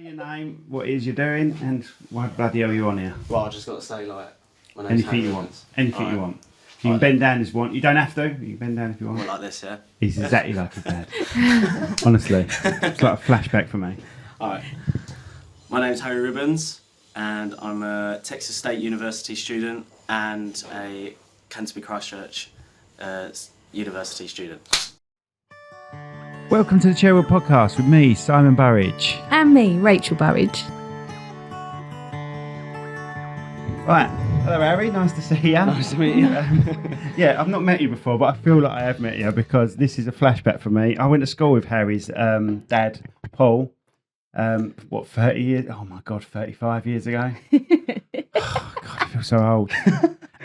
your name, what it is you're doing, and why bloody hell are you on here? Well, I just got to say, like, my name's Anything Harry you want. Ribbens. Anything you want. You can bend down if you want. You don't have to. You can bend down if you want. Well, like this, yeah? He's exactly like his dad. Honestly. It's like a flashback for me. Alright. My name's Harry Ribbens, and I'm a Texas State University student and a Canterbury Christ Church University student. Welcome to the Cherrywood Podcast with me, Simon Burridge. And me, Rachel Burridge. Right. Hello, Harry. Nice to see you. Nice to meet you. Yeah, I've not met you before, but I feel like I have met you because this is a flashback for me. I went to school with Harry's dad, Paul. 30 years? Oh my God, 35 years ago. Oh God, I feel so old.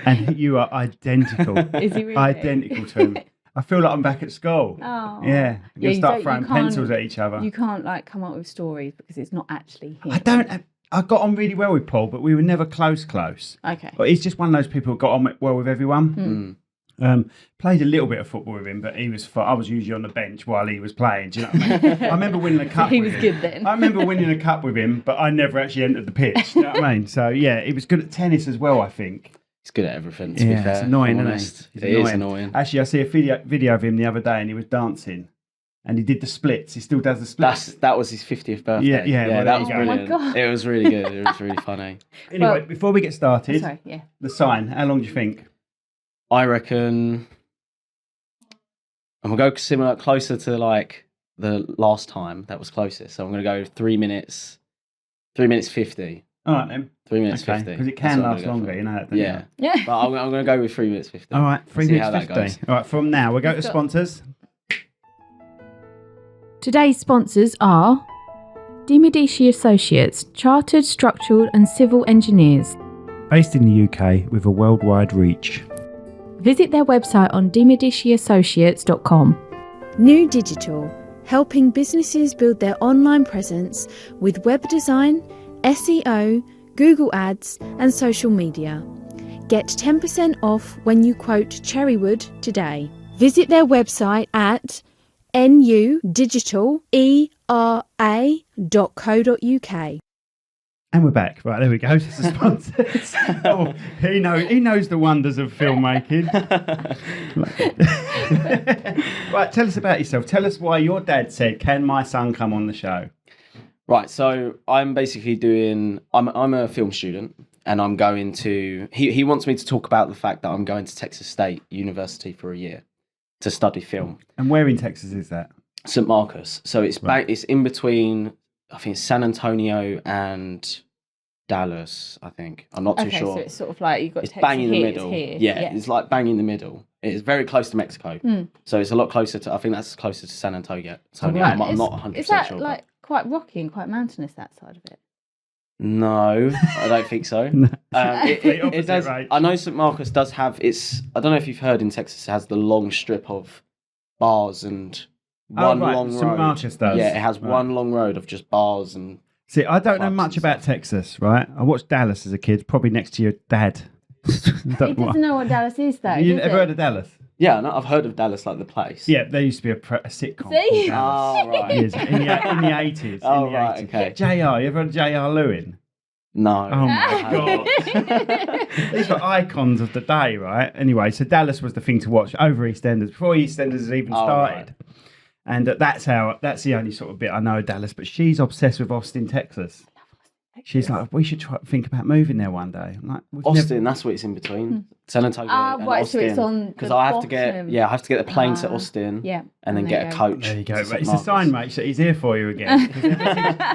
And you are identical. Is he really? Identical to him. I feel like I'm back at school. Oh. Yeah. We're going to start throwing pencils at each other. You can't come up with stories because it's not actually him. I got on really well with Paul, but we were never close. Okay. But he's just one of those people who got on well with everyone. Played a little bit of football with him, but I was usually on the bench while he was playing. Do you know what I mean? I remember winning a cup. He was good then. I remember winning a cup with him, but I never actually entered the pitch. Do you know what I mean? So yeah, he was good at tennis as well, I think. He's good at everything, to be fair. It's annoying, isn't it? It is annoying. Actually, I see a video of him the other day, and he was dancing, and he did the splits. He still does the splits. That was his 50th birthday. Yeah, well, that was oh my brilliant. God. It was really good. It was really funny. Anyway, before we get started, Yeah. the sign. How long do you think? I reckon I'm going to go similar, closer to like the last time that was closest. So I'm going to go 3 minutes 50. All right then. 3 minutes 50. Because it can last longer, you know that, don't you? Yeah. But I'm going to go with 3 minutes 50. All right, 3 See minutes how that 50. goes. All right, from now, we'll go to sponsors. Today's sponsors are Dimodici Associates, Chartered Structural and Civil Engineers. Based in the UK with a worldwide reach. Visit their website on dimodiciassociates.com. New Digital, helping businesses build their online presence with web design, SEO, Google Ads and social media. Get 10% off when you quote Cherrywood today. Visit their website at nudigitalera.co.uk. And we're back. Right, there we go. That's the sponsors. Oh, he knows the wonders of filmmaking. Right, tell us about yourself. Tell us why your dad said, "Can my son come on the show?" Right, so I'm basically I'm a film student, and I'm going to, he wants me to talk about the fact that I'm going to Texas State University for a year to study film. And where in Texas is that? St. Marcus. So it's it's in between, I think, San Antonio and Dallas, I think. I'm not too sure. Okay, so it's sort of like you've got it's Texas bang in the here, middle. it's here. Yeah, it's like bang in the middle. It's very close to Mexico. So it's a lot closer to, I think that's closer to San Antonio. I'm not 100% Is that sure. like quite rocky and quite mountainous, that side of it? No, I don't think so. It does. Right. I know St. Marcus does have its. I don't know if you've heard in Texas, it has the long strip of bars and one long road. St. Marcus does. Yeah, it has one long road of just bars and. See, I don't know much about Texas, right? I watched Dallas as a kid, probably next to your dad. He doesn't know what Dallas is, though. You ever heard of Dallas? Yeah, no, I've heard of Dallas, like the place. Yeah, there used to be a sitcom See? called Dallas. Oh, right. Years, in the 80s. Oh, in the right, 80s. okay. JR, you ever heard of JR Lewin? No. Oh my God. These were icons of the day, right? Anyway, so Dallas was the thing to watch over EastEnders, before EastEnders even started. Right. And that's the only sort of bit I know of Dallas, but she's obsessed with Austin, Texas. She's like, we should think about moving there one day. I'm like, Austin, that's what it's in between. San Antonio and right, Austin. so it's on because the I have to bottom. get the plane to Austin. Yeah, and then get a coach. There you go. to St. It's a Marcus. sign, mate, that he's here for you again. 'Cause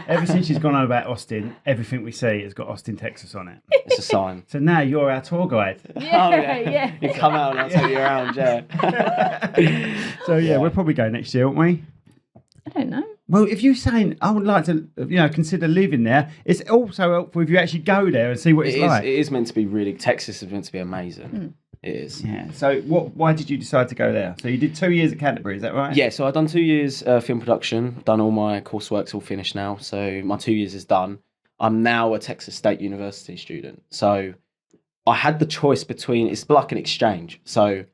ever since she's gone on about Austin, everything we see has got Austin, Texas on it. It's a sign. So now you're our tour guide. Yeah. You come out and I'll take you around, yeah. So yeah, we'll probably go next year, won't we? I don't know. Well, if you're saying I would like to, consider living there, it's also helpful if you actually go there and see what it's like. It is meant to be really. Texas is meant to be amazing. It is. Yeah. So why did you decide to go there? So you did 2 years at Canterbury, is that right? Yeah. So I've done 2 years film production. Done all my coursework's all finished now. So my 2 years is done. I'm now a Texas State University student. So I had the choice between, it's like an exchange. So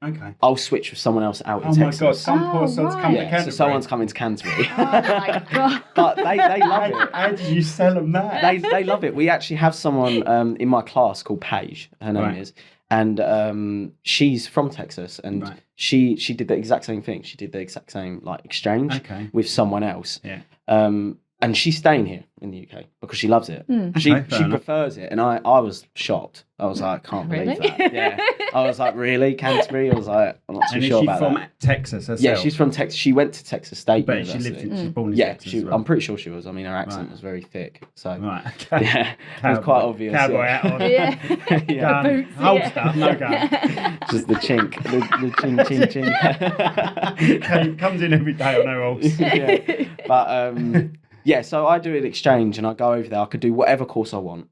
I'll switch with someone else out in Texas. Oh my God, some poor son's coming to Canterbury. So someone's coming to Canterbury. Oh my God. But they love it. How did you sell them that? They love it. We actually have someone in my class called Paige, her name is. And she's from Texas, and she did the exact same thing. She did the exact same like exchange with someone else. And she's staying here in the UK because she loves it. She prefers it, and I was shocked. I was like, I can't believe that. Yeah, I was like, really, Canterbury? I was like, I'm not too sure about that. And is she from Texas herself? Yeah, she's from Texas. She went to Texas State University. But she lived she's born in Texas. Yeah, I'm pretty sure she was. I mean, her accent was very thick, so it was quite obvious. Cowboy hat on. Gun, holster, no gun. Just the chink, the ching. Comes in every day on her horse. But so I do an exchange and I go over there. I could do whatever course I want,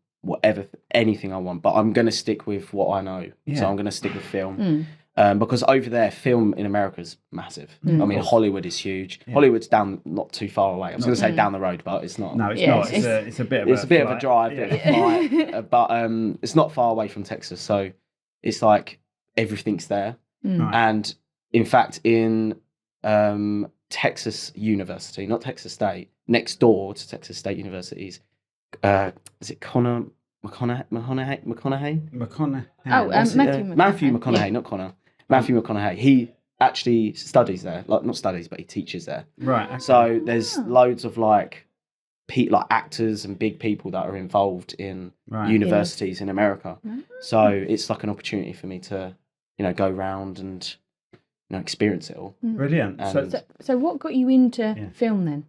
anything I want, but I'm going to stick with what I know. So I'm going to stick with film. Because over there, film in America is massive. I mean, Hollywood is huge. Hollywood's not too far away. I was going to say down the road, but it's not. No, it's not. It's a bit of a bit of a drive, bit of a flight. But it's not far away from Texas. So it's like everything's there. And in fact, in Texas University, not Texas State, next door to Texas State University's, is it Connor McConaughey? Matthew McConaughey, not Connor. Matthew McConaughey. He actually studies there, like not studies, but he teaches there. Right. Okay. So there's loads of like actors and big people that are involved in universities in America. So it's like an opportunity for me to, go round and experience it all. Brilliant. So what got you into film then?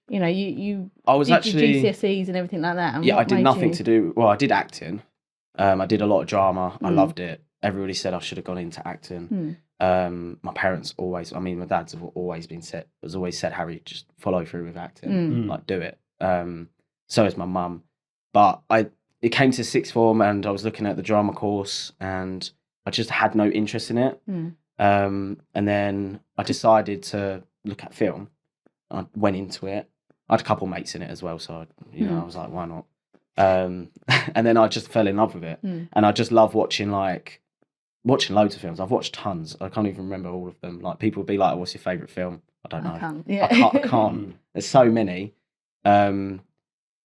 I was actually your GCSEs and everything like that. And I did nothing to do. Well, I did acting. I did a lot of drama. I loved it. Everybody said I should have gone into acting. My parents always, my dad's have always said, Harry, just follow through with acting, like do it. So is my mum. But it came to sixth form and I was looking at the drama course and I just had no interest in it. And then I decided to look at film. I went into it. I had a couple mates in it as well, so I was like, why not? And then I just fell in love with it, and I just love watching loads of films. I've watched tons. I can't even remember all of them. Like people would be like, "What's your favourite film?" I don't know. I can't. There's so many. But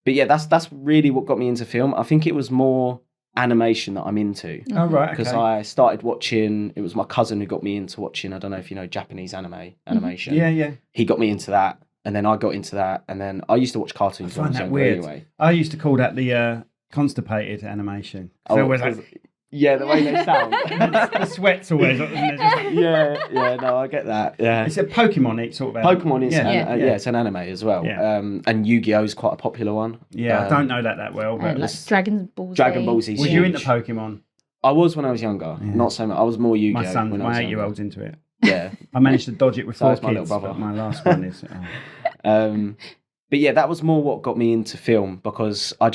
yeah, that's really what got me into film. I think it was more animation that I'm into. Oh right, because I started watching. It was my cousin who got me into watching. I don't know if you know Japanese animation. Yeah. He got me into that. And then I got into that, and then I used to watch cartoons. I find that weird. Anyway. I used to call that the constipated animation. So it was like, the way they sound. The sweat's always. No, I get that. Yeah, it's a Pokemon sort of. Pokemon is, it's an anime as well. Yeah. And Yu-Gi-Oh is quite a popular one. Yeah, I don't know that well. But like Dragon Ball Z. Dragon Ball Z. Were you into Pokemon? I was when I was younger. Not so much. I was more Yu-Gi-Oh. My 8-year-old's into it. Yeah, I managed to dodge it with 4 kids, but my last one is. But yeah, that was more what got me into film because I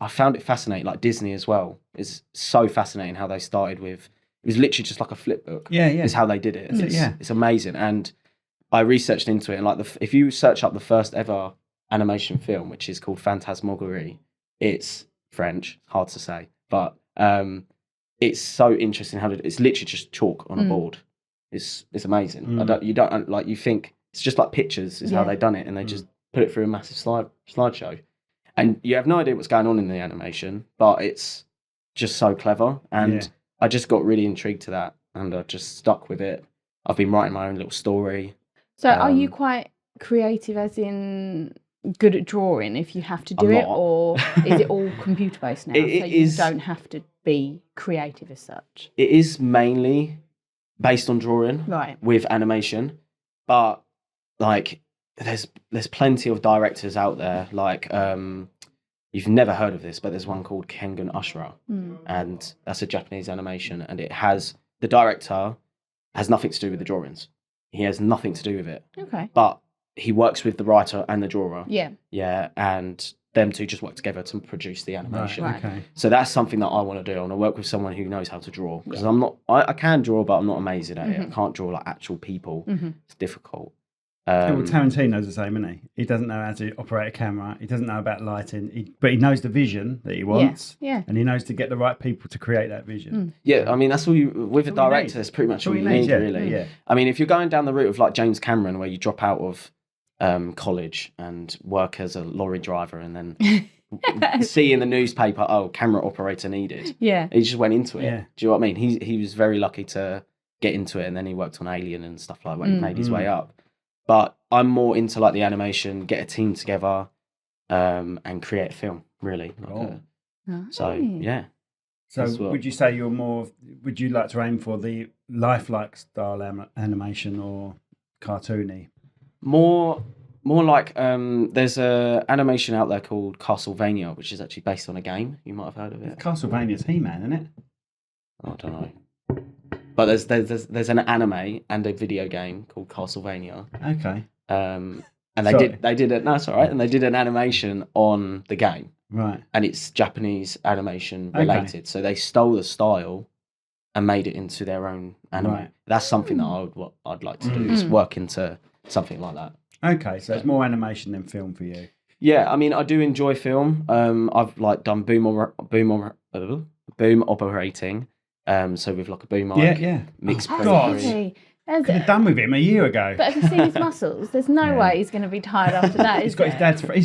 found it fascinating. Like Disney as well is so fascinating how they started with. It was literally just like a flip book. Yeah. Is how they did it. It's amazing, and I researched into it. And like if you search up the first ever animation film, which is called Phantasmagorie, it's French, hard to say, but it's so interesting how it's literally just chalk on a board. It's amazing. You think it's just like pictures is how they done it, and they just put it through a massive slideshow, and you have no idea what's going on in the animation, but it's just so clever. And I just got really intrigued to that, and I just stuck with it. I've been writing my own little story. So, are you quite creative, as in good at drawing? If you have to do it, or is it all computer based now? You don't have to be creative as such. It is mainly based on drawing, with animation, but like there's plenty of directors out there. Like you've never heard of this, but there's one called Kengan Ashura, and that's a Japanese animation, and the director has nothing to do with the drawings. He has nothing to do with it. Okay, but he works with the writer and the drawer. Yeah, and them two just work together to produce the animation. Right, okay. So that's something that I want to do. I want to work with someone who knows how to draw, because I can draw, but I'm not amazing at it. I can't draw like actual people. It's difficult. Well, Tarantino's the same, isn't he? He doesn't know how to operate a camera. He doesn't know about lighting, but he knows the vision that he wants. Yeah. And he knows to get the right people to create that vision. Yeah, I mean, that's all you, with a director, that's pretty much all you need, really. Yeah. I mean, if you're going down the route of like James Cameron, where you drop out of college and work as a lorry driver and then see in the newspaper, camera operator needed. Yeah. He just went into it. Yeah. Do you know what I mean? He was very lucky to get into it, and then he worked on Alien and stuff like that. He made his way up. But I'm more into like the animation, get a team together, and create a film, really. So, yeah. So would you say would you like to aim for the lifelike style animation or cartoony? More like, there's a animation out there called Castlevania, which is actually based on a game. You might have heard of it. Castlevania's He-Man, isn't it? I don't know. But there's an anime and a video game called Castlevania. Okay. And they did it. No, it's all right. And they did an animation on the game. Right. And it's Japanese animation related. Okay. So they stole the style and made it into their own anime. Right. That's something that I'd like to do, is work into something like that. Okay, so it's more animation than film for you. Yeah, I mean, I do enjoy film. I've like done boom operating. So with like a boom mic, mixed pre. Could have done with him a year ago. But have you seen his muscles? There's no way he's going to be tired after that. He's got his dad's. Is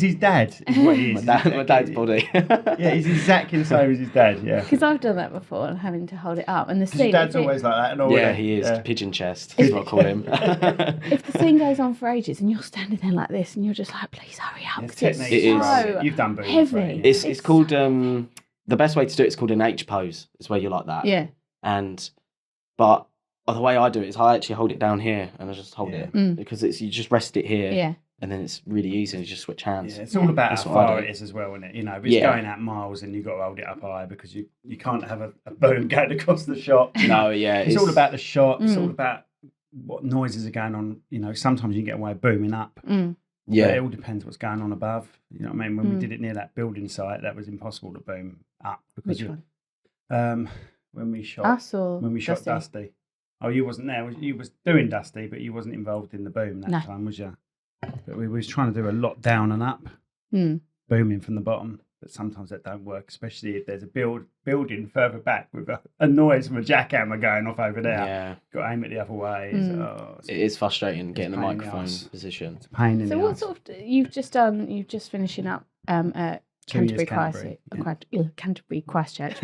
his dad? Is what he is. My dad's body. Yeah, he's exactly the same as his dad. Yeah. Because I've done that before, and having to hold it up, and the scene. His dad's always like that, and all. Yeah, he is pigeon chest. Is what I call him. If the scene goes on for ages, and you're standing there like this, and you're just like, please hurry up. It is. So you've done heavy. It's called the best way to do it is called an H pose. It's where you're like that. Yeah. But the way I do it is I actually hold it down here and I just hold it because you just rest it here, and then it's really easy and you just switch hands. Yeah, it's all about how far it is as well, isn't it? You know, if it's going out miles and you've got to hold it up high because you can't have a boom going across the shot. No, yeah, it's all about the shot. It's all about what noises are going on. You know, sometimes you get away booming up. Yeah, but it all depends what's going on above. You know what I mean? When we did it near that building site, that was impossible to boom up because when we shot Dusty. Oh, you wasn't there. You was doing Dusty, but you wasn't involved in the boom that time, was you? But we was trying to do a lot down and up, booming from the bottom. But sometimes that don't work, especially if there's a building further back with a noise from a jackhammer going off over there. Yeah, got to aim it the other way. It is frustrating getting the microphone position. It's a pain in the what sort of you've just finishing up at Canterbury Christ Church.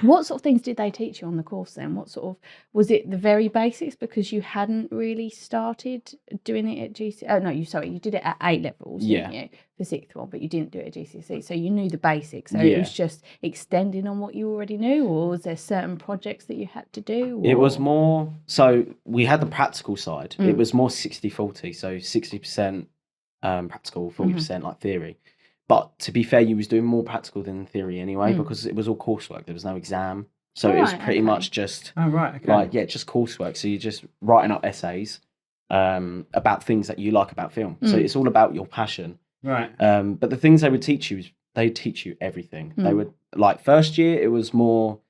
What sort of things did they teach you on the course then? What sort of, was it the very basics because you hadn't really started doing it at GCSE? Oh no, you did it at A levels, didn't you, for sixth form, but you didn't do it at GCSE. So you knew the basics. So it was just extending on what you already knew, or was there certain projects that you had to do? It was more, so we had the practical side. It was more 60-40, so 60% practical, 40% like theory. But to be fair, you was doing more practical than theory anyway, because it was all coursework. There was no exam. So it was pretty much just just coursework. So you're just writing up essays about things that you like about film. So it's all about your passion. Right. But the things they would teach you, they teach you everything. They would, like, first year, it was more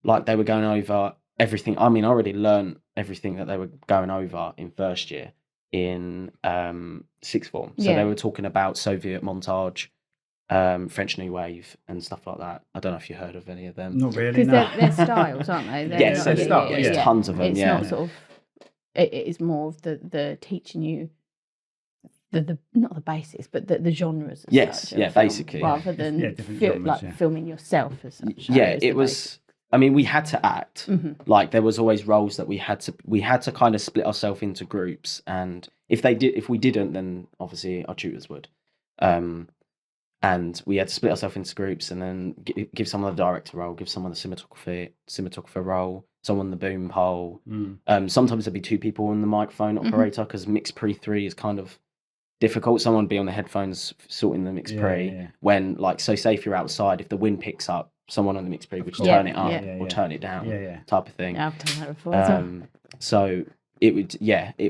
like they were going over everything. I mean, I already learned everything that they were going over in first year in sixth form. So they were talking about Soviet montage, French New Wave and stuff like that. I don't know if you heard of any of them. Not really, because they're styles, aren't they? Yes, they're styles. There's tons of them. It's not sort of. It is more of the teaching you the not the basics, but the genres. Yes, basically, rather than filming yourself as such. Yeah, it was. Basics. I mean, we had to act. Like there was always roles that we had to kind of split ourselves into groups, and if we didn't, then obviously our tutors would. And we had to split ourselves into groups and then give someone the director role, give someone the cinematographer role, someone the boom pole. Sometimes there'd be two people in the microphone operator because mix pre 3 is kind of difficult. Someone would be on the headphones sorting the mix pre. When, like, so say if you're outside, if the wind picks up, someone on the mix pre would just turn it up or turn it down, type of thing. Yeah, I've done that before. So it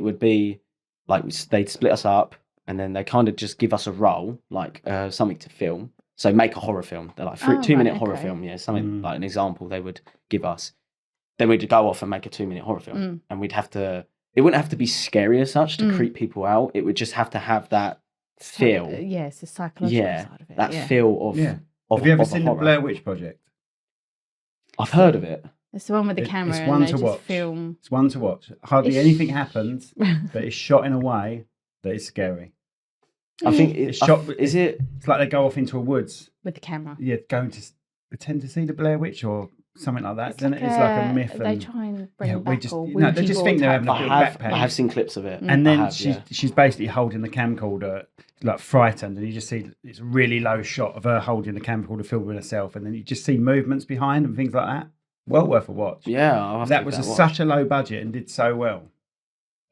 would be like they'd split us up. And then they kind of just give us a role, like something to film. So make a horror film. They're like 2-minute horror film, something like an example they would give us. Then we'd go off and make a 2-minute horror film. And we'd have to it wouldn't have to be scary as such to creep people out. It would just have to have that feel. It's the psychological side of it. That feel of. Have you ever seen the Blair Witch Project? I've heard of it. It's the one with the camera it's one and they to just watch. film. It's one to watch. Hardly anything happens, but it's shot in a way that is scary. I think it's shot. Is it? It's like they go off into a woods With the camera. Yeah, going to pretend to see the Blair Witch or something like that. It's Then like it's like a myth. They try and bring it we back just or they just think they're having a big backpack. I have seen clips of it. And then she's basically holding the camcorder, like frightened, and you just see it's a really low shot of her holding the camcorder, filming herself, and then you just see movements behind and things like that. Well worth a watch. Yeah, that was such a low budget and did so well.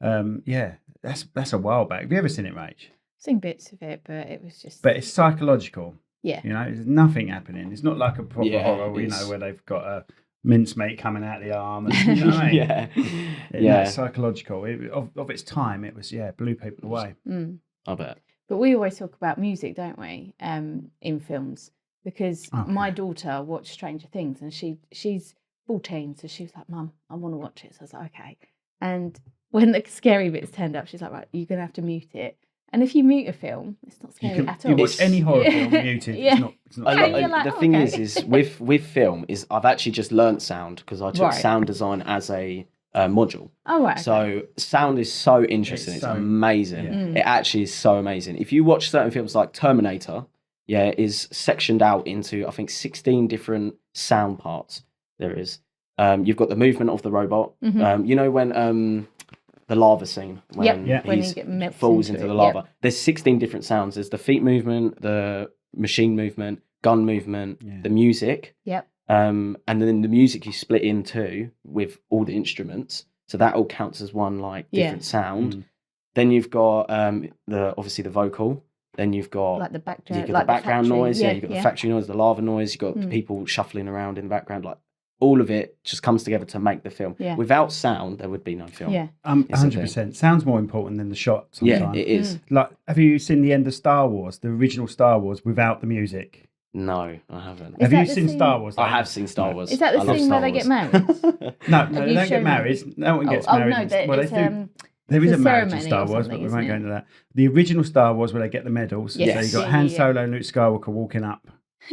That's a while back. Have you ever seen it, Rach? Seen bits of it, but it was just. But it's psychological. Yeah. You know, there's nothing happening. It's not like a proper horror, you know, where they've got a mincemeat coming out the arm. And, you know what I mean? It's psychological. Of its time, it was, blew people away. I bet. But we always talk about music, don't we, in films? Because my daughter watched Stranger Things and she's 14, so she was like, Mum, I want to watch it. So I was like, okay. And when the scary bits turned up, she's like, right, you're going to have to mute it. And if you mute a film, it's not scary at all. You watch any horror film muted, it's not the thing is with film is I've actually just learnt sound because I took sound design as a module. Oh, right. So sound is so interesting. It's amazing. Yeah. It actually is so amazing. If you watch certain films like Terminator, it is sectioned out into, I think, 16 different sound parts. There is. You've got the movement of the robot. You know when the lava scene when he falls into the lava. There's 16 different sounds. There's the feet movement, the machine movement, gun movement, the music. And then the music you split into with all the instruments. So that all counts as one different sound. Then you've got obviously the vocal. Then you've got like the background, the background noise. You've got the factory noise, the lava noise. You've got people shuffling around in the background. All of it just comes together to make the film. Without sound, there would be no film. 100%. Sound's more important than the shot sometimes. Yeah, it is. Like, have you seen the end of Star Wars, the original Star Wars, without the music? No, I haven't. Have you seen Star Wars? I have seen Star Wars. Is that the scene where they get married? No, they don't get married. No one gets married. Well, they do. There is a marriage in Star Wars, but we won't go into that. The original Star Wars, where they get the medals. So you've got Han Solo and Luke Skywalker walking up.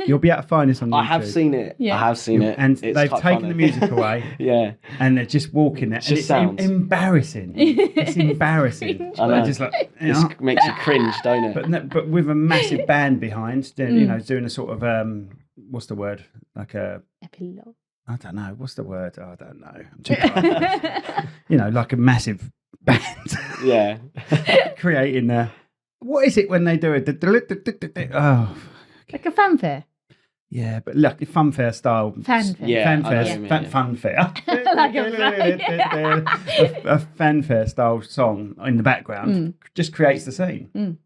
You'll be able to find this on YouTube. I have seen it. I have seen it. And they've taken the music away. And they're just walking there. And it's embarrassing. It's embarrassing. I know. Just it makes you cringe, don't it? But with a massive band behind, you know, doing a sort of, what's the word? Like a... Epilogue. I don't know. What's the word? I don't know. I'm too tired. You know, like a massive band. Creating what is it when they do it? Oh... Like a fanfare. Yeah, but like a funfair style. Fanfare. Funfair. A fanfare style song in the background just creates the scene.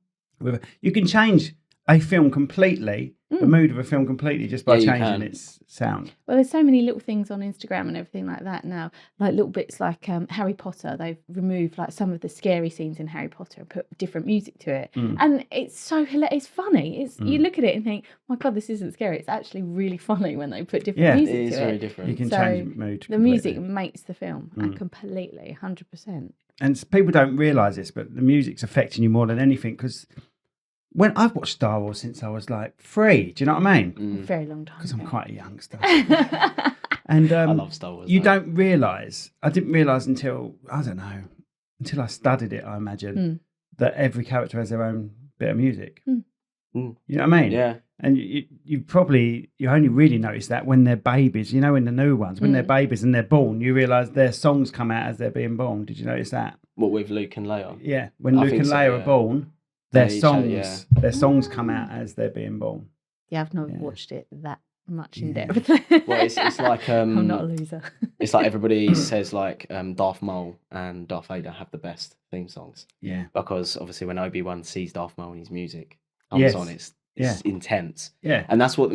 You can change a film completely, the mood of a film completely, just by changing its sound. Well, there's so many little things on Instagram and everything like that now, like little bits like Harry Potter. They've removed like some of the scary scenes in Harry Potter and put different music to it, and it's so hilarious. It's funny. You look at it and think, "My God, this isn't scary." It's actually really funny when they put different music to it. It is very different. You can change mood. The music makes the film completely, 100%. And people don't realise this, but the music's affecting you more than anything because. When I've watched Star Wars since I was like 3, do you know what I mean? Very long time. Because I'm quite a youngster. And I love Star Wars. You don't realise. I didn't realise until I studied it. I imagine that every character has their own bit of music. You know what I mean? Yeah. And you only really notice that when they're babies. You know, in the new ones, when they're babies and they're born, you realise their songs come out as they're being born. Did you notice that? What with Luke and Leia? Yeah, when Luke and Leia are born. Their songs come out as they're being born. Yeah, I've not watched it that much in depth. Well, it's like I'm not a loser. It's like everybody says like Darth Maul and Darth Vader have the best theme songs. Yeah, because obviously when Obi-Wan sees Darth Maul and his music comes on, it's intense. Yeah, and that's what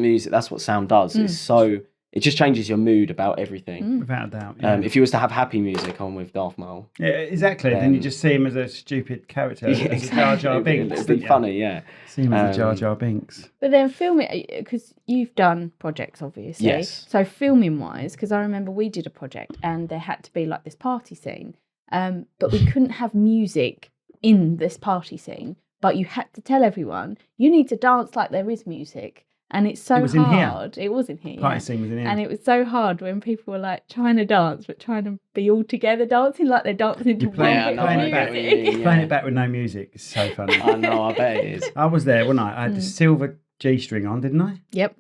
sound does. It's so. It just changes your mood about everything. Without a doubt. Yeah. If you was to have happy music on with Darth Maul. Yeah, exactly. Then you just see him as a stupid character. As a Jar Jar Binks. It'd be funny, See him as a Jar Jar Binks. But then filming, because you've done projects, obviously. Yes. So filming-wise, because I remember we did a project and there had to be like this party scene. but we couldn't have music in this party scene. But you had to tell everyone, you need to dance like there is music. And it's so hard. It was in here. Party scene was in here. And it was so hard when people were like trying to dance, but trying to be all together dancing like they're dancing to playing music. it back with no music. It's so funny. I know, I bet it is. I was there, wasn't I? I had the silver G-string on, didn't I? Yep.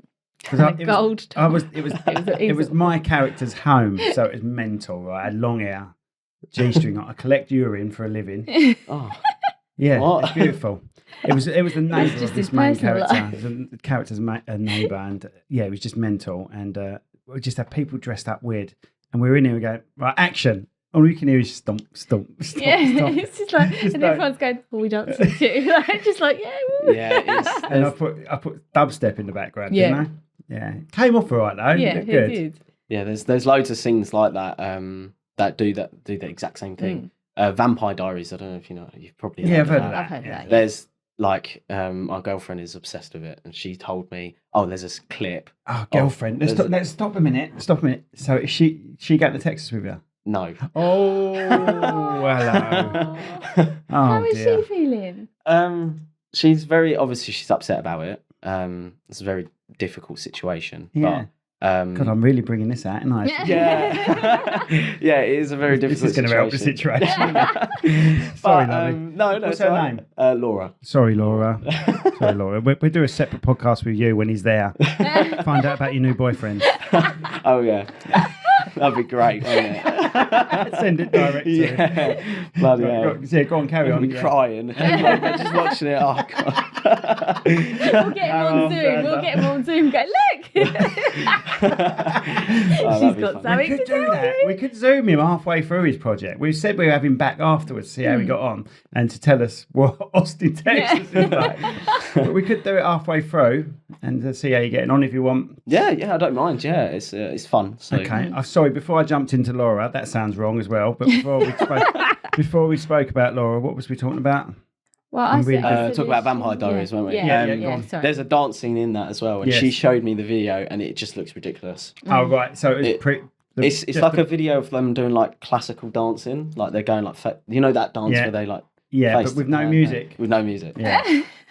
Gold top. It was my character's home, so it was mental. Right? I had long hair, G-string on. I collect urine for a living. Oh. Yeah, What? it's beautiful. It was the neighbour of this main character. life. The character's a neighbour, and it was just mental. And we just had people dressed up weird, and we were in here. We go right, action. All we can hear is stomp, stomp, stomp. Yeah, it's just like, and everyone's going, "Well, we don't see too." Just like, yeah, woo. Yeah. And I put dubstep in the background, didn't I? Yeah, came off all right though. Yeah, it good. did. Yeah, there's loads of scenes like that that do the exact same thing. Vampire Diaries. I don't know if you know. You've probably I've heard of of that. I've heard of that. There's like my girlfriend is obsessed with it, and she told me, "Oh, there's this clip." Oh, girlfriend. Let's stop a minute. Stop a minute. So is she got the Texas with you? No. Oh, hello. How is she feeling? She's she's upset about it. It's a very difficult situation. Yeah. But, God, I'm really bringing this out, aren't I? Yeah. Yeah, it is a very difficult situation. This is going to help the situation. Sorry, lovely. No, What's her name? Laura. Sorry, Laura. Sorry, Laura. We'll do a separate podcast with you when he's there. Find out about your new boyfriend. Oh, yeah. That'd be great, wouldn't it? Send it direct to him. Bloody hell. Go on, carry on. I'll be crying. Like, just watching it. Oh, God. We'll get him on Zoom. We'll get him on Zoom. Go, look. She's got something to tell you. We could Zoom him halfway through his project. We said we'd have him back afterwards to see how he got on and to tell us what Austin, Texas is like. But we could do it halfway through and see how you're getting on if you want. Yeah, I don't mind. Yeah, it's fun. So. Okay. I'm sorry, before I jumped into Laura, that sounds wrong as well. But before we spoke about Laura, what was we talking about? Well, I said talk about Vampire Diaries, weren't we? Sorry. There's a dance scene in that as well, and she showed me the video, and it just looks ridiculous. Oh right, so it's like a video of them doing like classical dancing, like they're going like that dance where they like but with no music. With no music,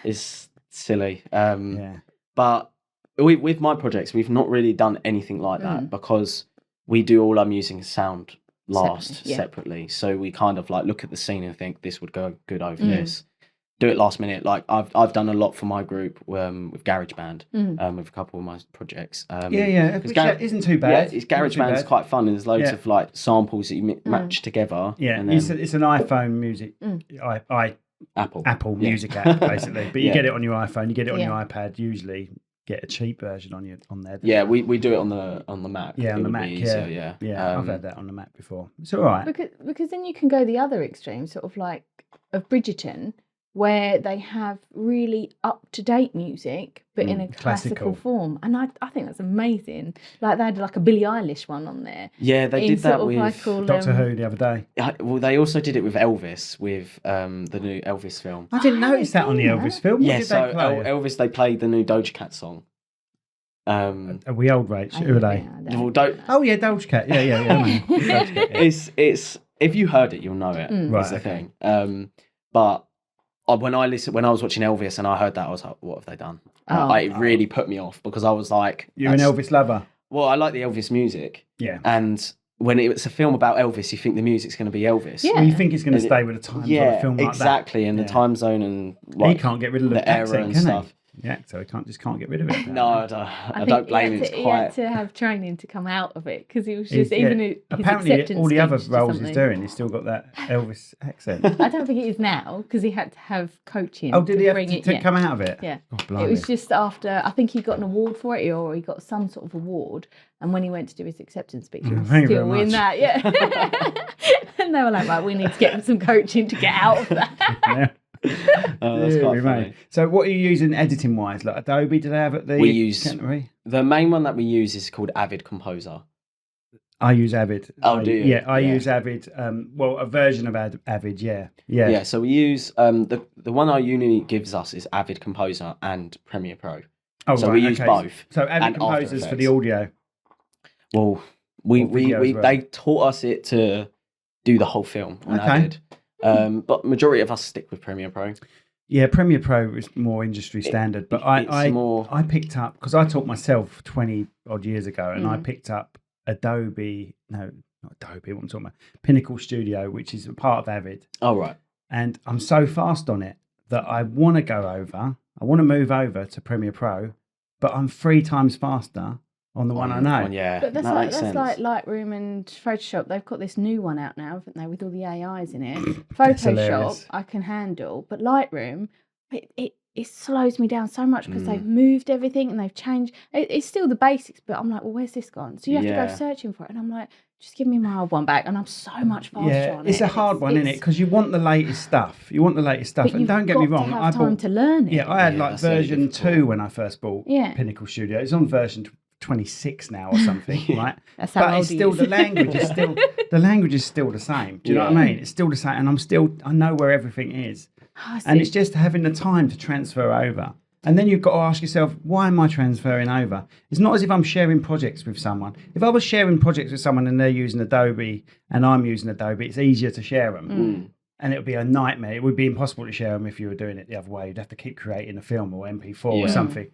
it's silly. Yeah, but with my projects, we've not really done anything like that because we do all our music and sound separately. So we kind of like look at the scene and think this would go good over this. Do it last minute. Like I've done a lot for my group with GarageBand, with a couple of my projects. Which isn't too bad. Yeah, GarageBand's quite fun, and there's loads of like samples that you match together. Yeah, and then, it's an iPhone music, Apple music app basically. But you get it on your iPhone, you get it on your iPad. Usually, get a cheap version on there. Yeah, we do it on the Mac. Yeah, on the Mac. Easier, yeah. I've had that on the Mac before. It's all right because then you can go the other extreme, sort of like of Bridgerton, where they have really up-to-date music, but in a classical form. And I think that's amazing. Like, they had like a Billie Eilish one on there. Yeah, they did that with Doctor Who the other day. Well, they also did it with Elvis, with the new Elvis film. I didn't notice that on the Elvis film. What did so they play? Elvis, they played the new Doja Cat song. Are we old, Rach? Who are they? Doja Cat. Yeah. Doja Cat, It's if you heard it, you'll know it. Right, the thing. But when I was watching Elvis and I heard that, I was like, what have they done? It really put me off because I was like... You're an Elvis lover? Well, I like the Elvis music. Yeah. And when it's a film about Elvis, you think the music's going to be Elvis. Yeah. Well, you think it's going to stay with the time of a film like exactly. that. And the time zone and... Like, he can't get rid of the accent, and stuff. Yeah, so he can't get rid of it. No, I don't blame him. He had to have training to come out of it because he was just his apparently all the other roles he's doing, he's still got that Elvis accent. I don't think it is now because he had to have coaching. Oh, did he have to come out of it? Yeah, it was just after. I think he got an award for it, or he got some sort of award. And when he went to do his acceptance speech, he was still in that. Yeah, and they were like, "Right, we need to get him some coaching to get out of that." Yeah. That's quite funny. So what are you using editing wise? Like Adobe, do they have at the Canterbury? The main one that we use is called Avid Composer. I use Avid. Oh, do you? Yeah, I use Avid. A version of Avid. Yeah. So we use the one our uni gives us is Avid Composer and Premiere Pro. Oh, so we use both. So Avid Composer's for the audio. Well, they taught us it to do the whole film on Avid. But majority of us stick with Premiere Pro. Yeah, Premiere Pro is more industry standard, but I picked up, because I taught myself 20 odd years ago, and I picked up Adobe, no, not Adobe, what I'm talking about, Pinnacle Studio, which is a part of Avid. Oh, right. And I'm so fast on it that I want to move over to Premiere Pro, but I'm 3 times faster on the one I know. Yeah, but that's like Lightroom and Photoshop. They've got this new one out now, haven't they, with all the AIs in it. Photoshop I can handle, but Lightroom, it slows me down so much because they've moved everything and they've changed. It's still the basics, but I'm like, well, where's this gone? So you have to go searching for it, and I'm like, just give me my old one back, and I'm so much faster on it. It's a hard one, isn't it? Because you want the latest stuff. And don't get me wrong, I bought time to learn it. Yeah, I had like version 2 when I first bought Pinnacle Studio. It's on version 26 now or something, right? That's how old it's still the language is still the same. Do you know what I mean? It's still the same, and I know where everything is. And it's just having the time to transfer over. And then you've got to ask yourself, why am I transferring over? It's not as if I'm sharing projects with someone. If I was sharing projects with someone and they're using Adobe and I'm using Adobe, it's easier to share them. And it would be a nightmare. It would be impossible to share them if you were doing it the other way. You'd have to keep creating a film or MP4 or something.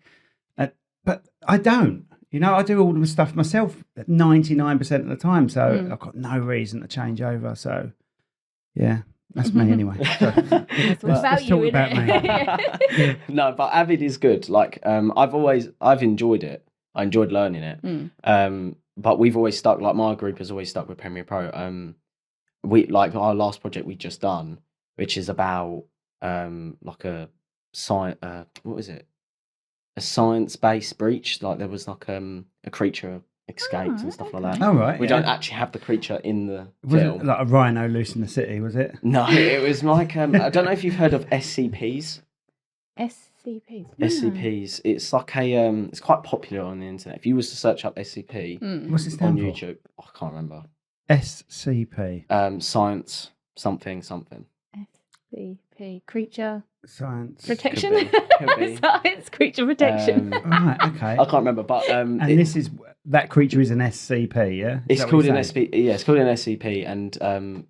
But I don't. I do all the stuff myself 99% of the time. So I've got no reason to change over. So, yeah. That's me anyway. Let's talk about me. No, but Avid is good. Like, I've enjoyed it. I enjoyed learning it. But we've always stuck. Like, my group has always stuck with Premiere Pro. We like our last project we just done, which is about like a science. What was it? A science-based breach. Like, there was like a creature escaped and stuff like that. Oh, right. We don't actually have the creature in the was film. It like a rhino loose in the city, was it? No, it was like I don't know if you've heard of SCPs. SCPs. SCPs. It's like it's quite popular on the internet. If you was to search up SCP What's it stand on for? YouTube, I can't remember. SCP. Science something. SCP. Creature Science protection. Could be. Science creature protection. Right, okay. I can't remember, but and that creature is an SCP, yeah? It's called an SCP. Yeah, it's called an SCP, and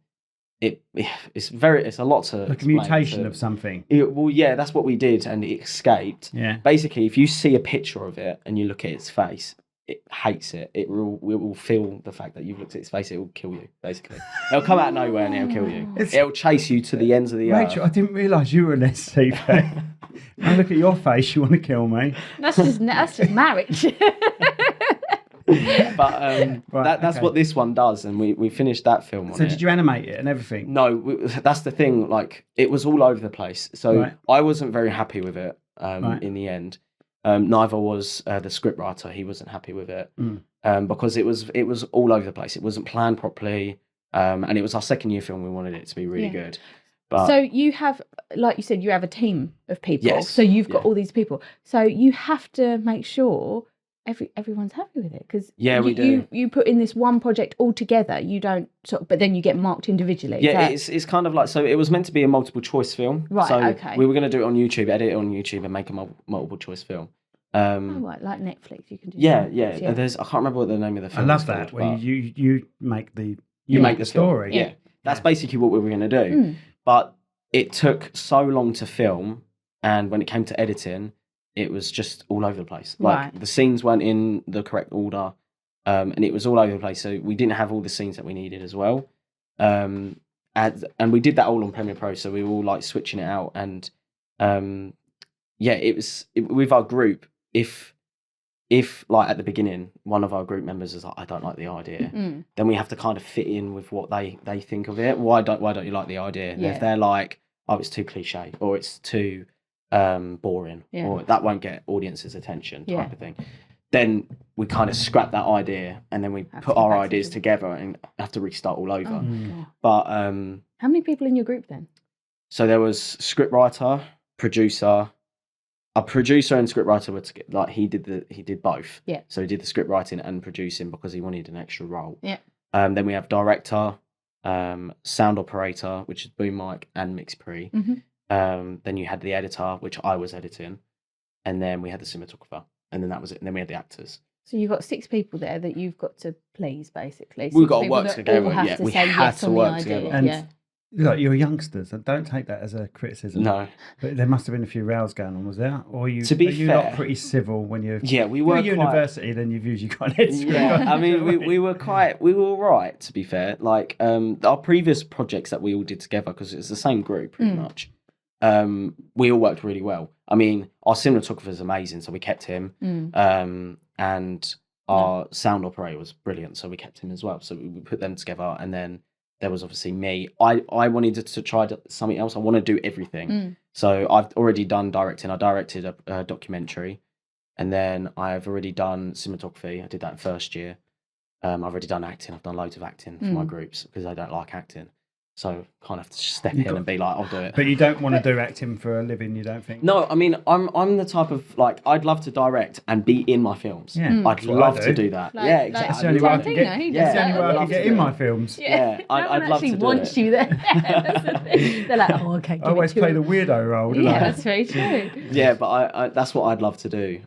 it's a lot to like a mutation of something. Well, yeah, that's what we did, and it escaped. Yeah. Basically, if you see a picture of it and you look at its face, it hates it. It will feel the fact that you've looked at its face. It will kill you. Basically, it'll come out of nowhere and it'll kill you. It'll chase you to the ends of the earth. Rachel, I didn't realise you were an SCP. I look at your face. You want to kill me? That's just marriage. But that's what this one does, and we finished that film on So did you animate it and everything? No, that's the thing. Like, it was all over the place. So I wasn't very happy with it in the end. Neither was the scriptwriter. He wasn't happy with it because it was all over the place. It wasn't planned properly, and it was our second year film. We wanted it to be really good. But so you have, like you said, you have a team of people. Yes. So you've got all these people. So you have to make sure everyone's happy with it, because we do. You put in this one project all together. You don't but then you get marked individually. Yeah, it's kind of like, so it was meant to be a multiple choice film. Right. So okay. we were going to do it on YouTube, edit it on YouTube, and make a multiple choice film. Right, like Netflix, you can do. Yeah. I can't remember what the name of the film. I love is that. called, Where you make the make the story. Yeah. That's basically what we were going to do. But it took so long to film, and when it came to editing, it was just all over the place. Like, the scenes weren't in the correct order, and it was all over the place. So we didn't have all the scenes that we needed as well. And we did that all on Premiere Pro. So we were all like switching it out. And with our group, if like at the beginning, one of our group members is like, I don't like the idea, then we have to kind of fit in with what they think of it. Why don't you like the idea? And if they're like, oh, it's too cliche, or it's too boring, or that won't get audiences' attention type of thing, then we kind of scrap that idea, and then we put our ideas together and have to restart all over. But how many people in your group then? So there was scriptwriter, producer. A producer and scriptwriter were like, he did both. Yeah. So he did the scriptwriting and producing because he wanted an extra role. Yeah. Then we have director, sound operator, which is boom mic and mix pre. Then you had the editor, which I was editing, and then we had the cinematographer, and then that was it. And then we had the actors. So you've got 6 people there that you've got to please, basically. We've 6 got to people work that together. all have Yeah, to we say had yes to on the work idea. together. And Yeah. look, you're youngsters, and don't take that as a criticism. No. But there must have been a few rows going on, was there? Or To be are you fair- not pretty civil when you're Yeah, we you're were at quite... university, then you've usually got an head Yeah, I mean, we were all right, to be fair. Like, our previous projects that we all did together, because it's the same group, pretty much, we all worked really well. I mean, our cinematographer is amazing, so we kept him. And our sound operator was brilliant, so we kept him as well. So we put them together, and then there was obviously me. I wanted to try something else. I want to do everything. So I've already done directing. I directed a documentary, and then I've already done cinematography. I did that in first year. I've already done acting. I've done loads of acting for my groups because I don't like acting. So kind of have to step in and be like, I'll do it. But you don't want to do acting for a living, you don't think? No, I mean, I'm the type of, like, I'd love to direct and be in my films. Yeah. I'd That's what love I to do that. Like- Yeah, like- exactly. That's the only way I can Tarantino, he get, does that's the that. only way I I'd can love get to in do my it. films. Yeah, no I'd one love actually to do wants it. you there. That's the thing. They're like, oh, okay. I always play the weirdo role, don't Yeah, I? that's very true. Yeah, but I that's what I'd love to do.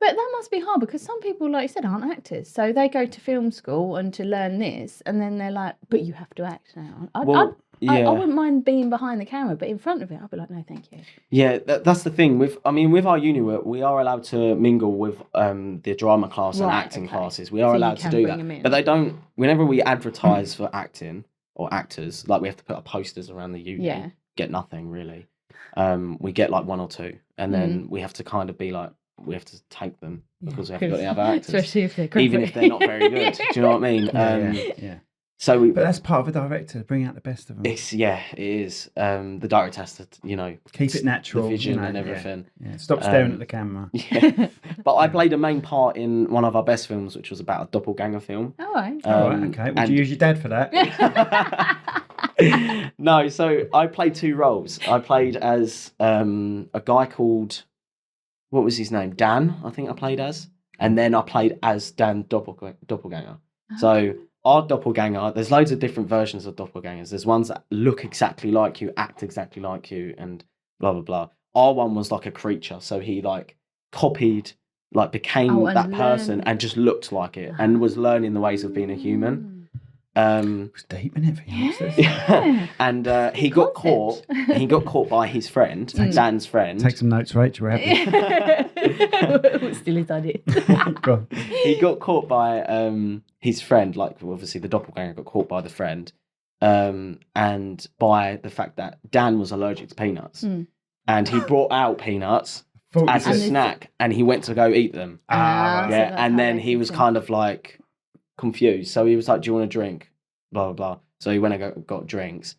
But that must be hard because some people, like you said, aren't actors. So they go to film school and to learn this, and then they're like, but you have to act now. I wouldn't mind being behind the camera, but in front of it, I'd be like, no, thank you. Yeah, that's the thing. With our uni work, we are allowed to mingle with the drama class and acting classes. We are So you allowed to can do bring them that. in. But they don't, whenever we advertise for acting or actors, like we have to put up posters around the uni, Yeah. get nothing really. We get like 1 or 2, and then we have to kind of be like, we have to take them because we haven't got the other actors. Especially if they're Even if they're not very good. Do you know what I mean? Yeah. So we, But that's part of a director, to bring out the best of them. it is. The director has to, Keep it natural. the vision you know, and everything. Yeah. Stop staring at the camera. Yeah. But I played a main part in one of our best films, which was about a doppelganger film. All right. All right, okay. Would you use your dad for that? No, so I played 2 roles. I played as a guy called, what was his name? Dan, I think I played as. And then I played as Dan Doppelganger. So our doppelganger, there's loads of different versions of doppelgangers. There's ones that look exactly like you, act exactly like you, and blah, blah, blah. Our one was like a creature. So he like copied, like became that person and just looked like it and was learning the ways of being a human. It's deep, isn't it, for youngsters? And he got caught. He got caught by his friend, Dan's friend. Take some notes, Rach. We're happy. Still his idea. Go on. He got caught by his friend. Like, obviously, the doppelganger got caught by the friend, and by the fact that Dan was allergic to peanuts, and he brought out peanuts as a snack, and he went to go eat them. So and then he was kind of like confused. So he was like, "Do you want a drink?" Blah blah blah. So he went and got drinks,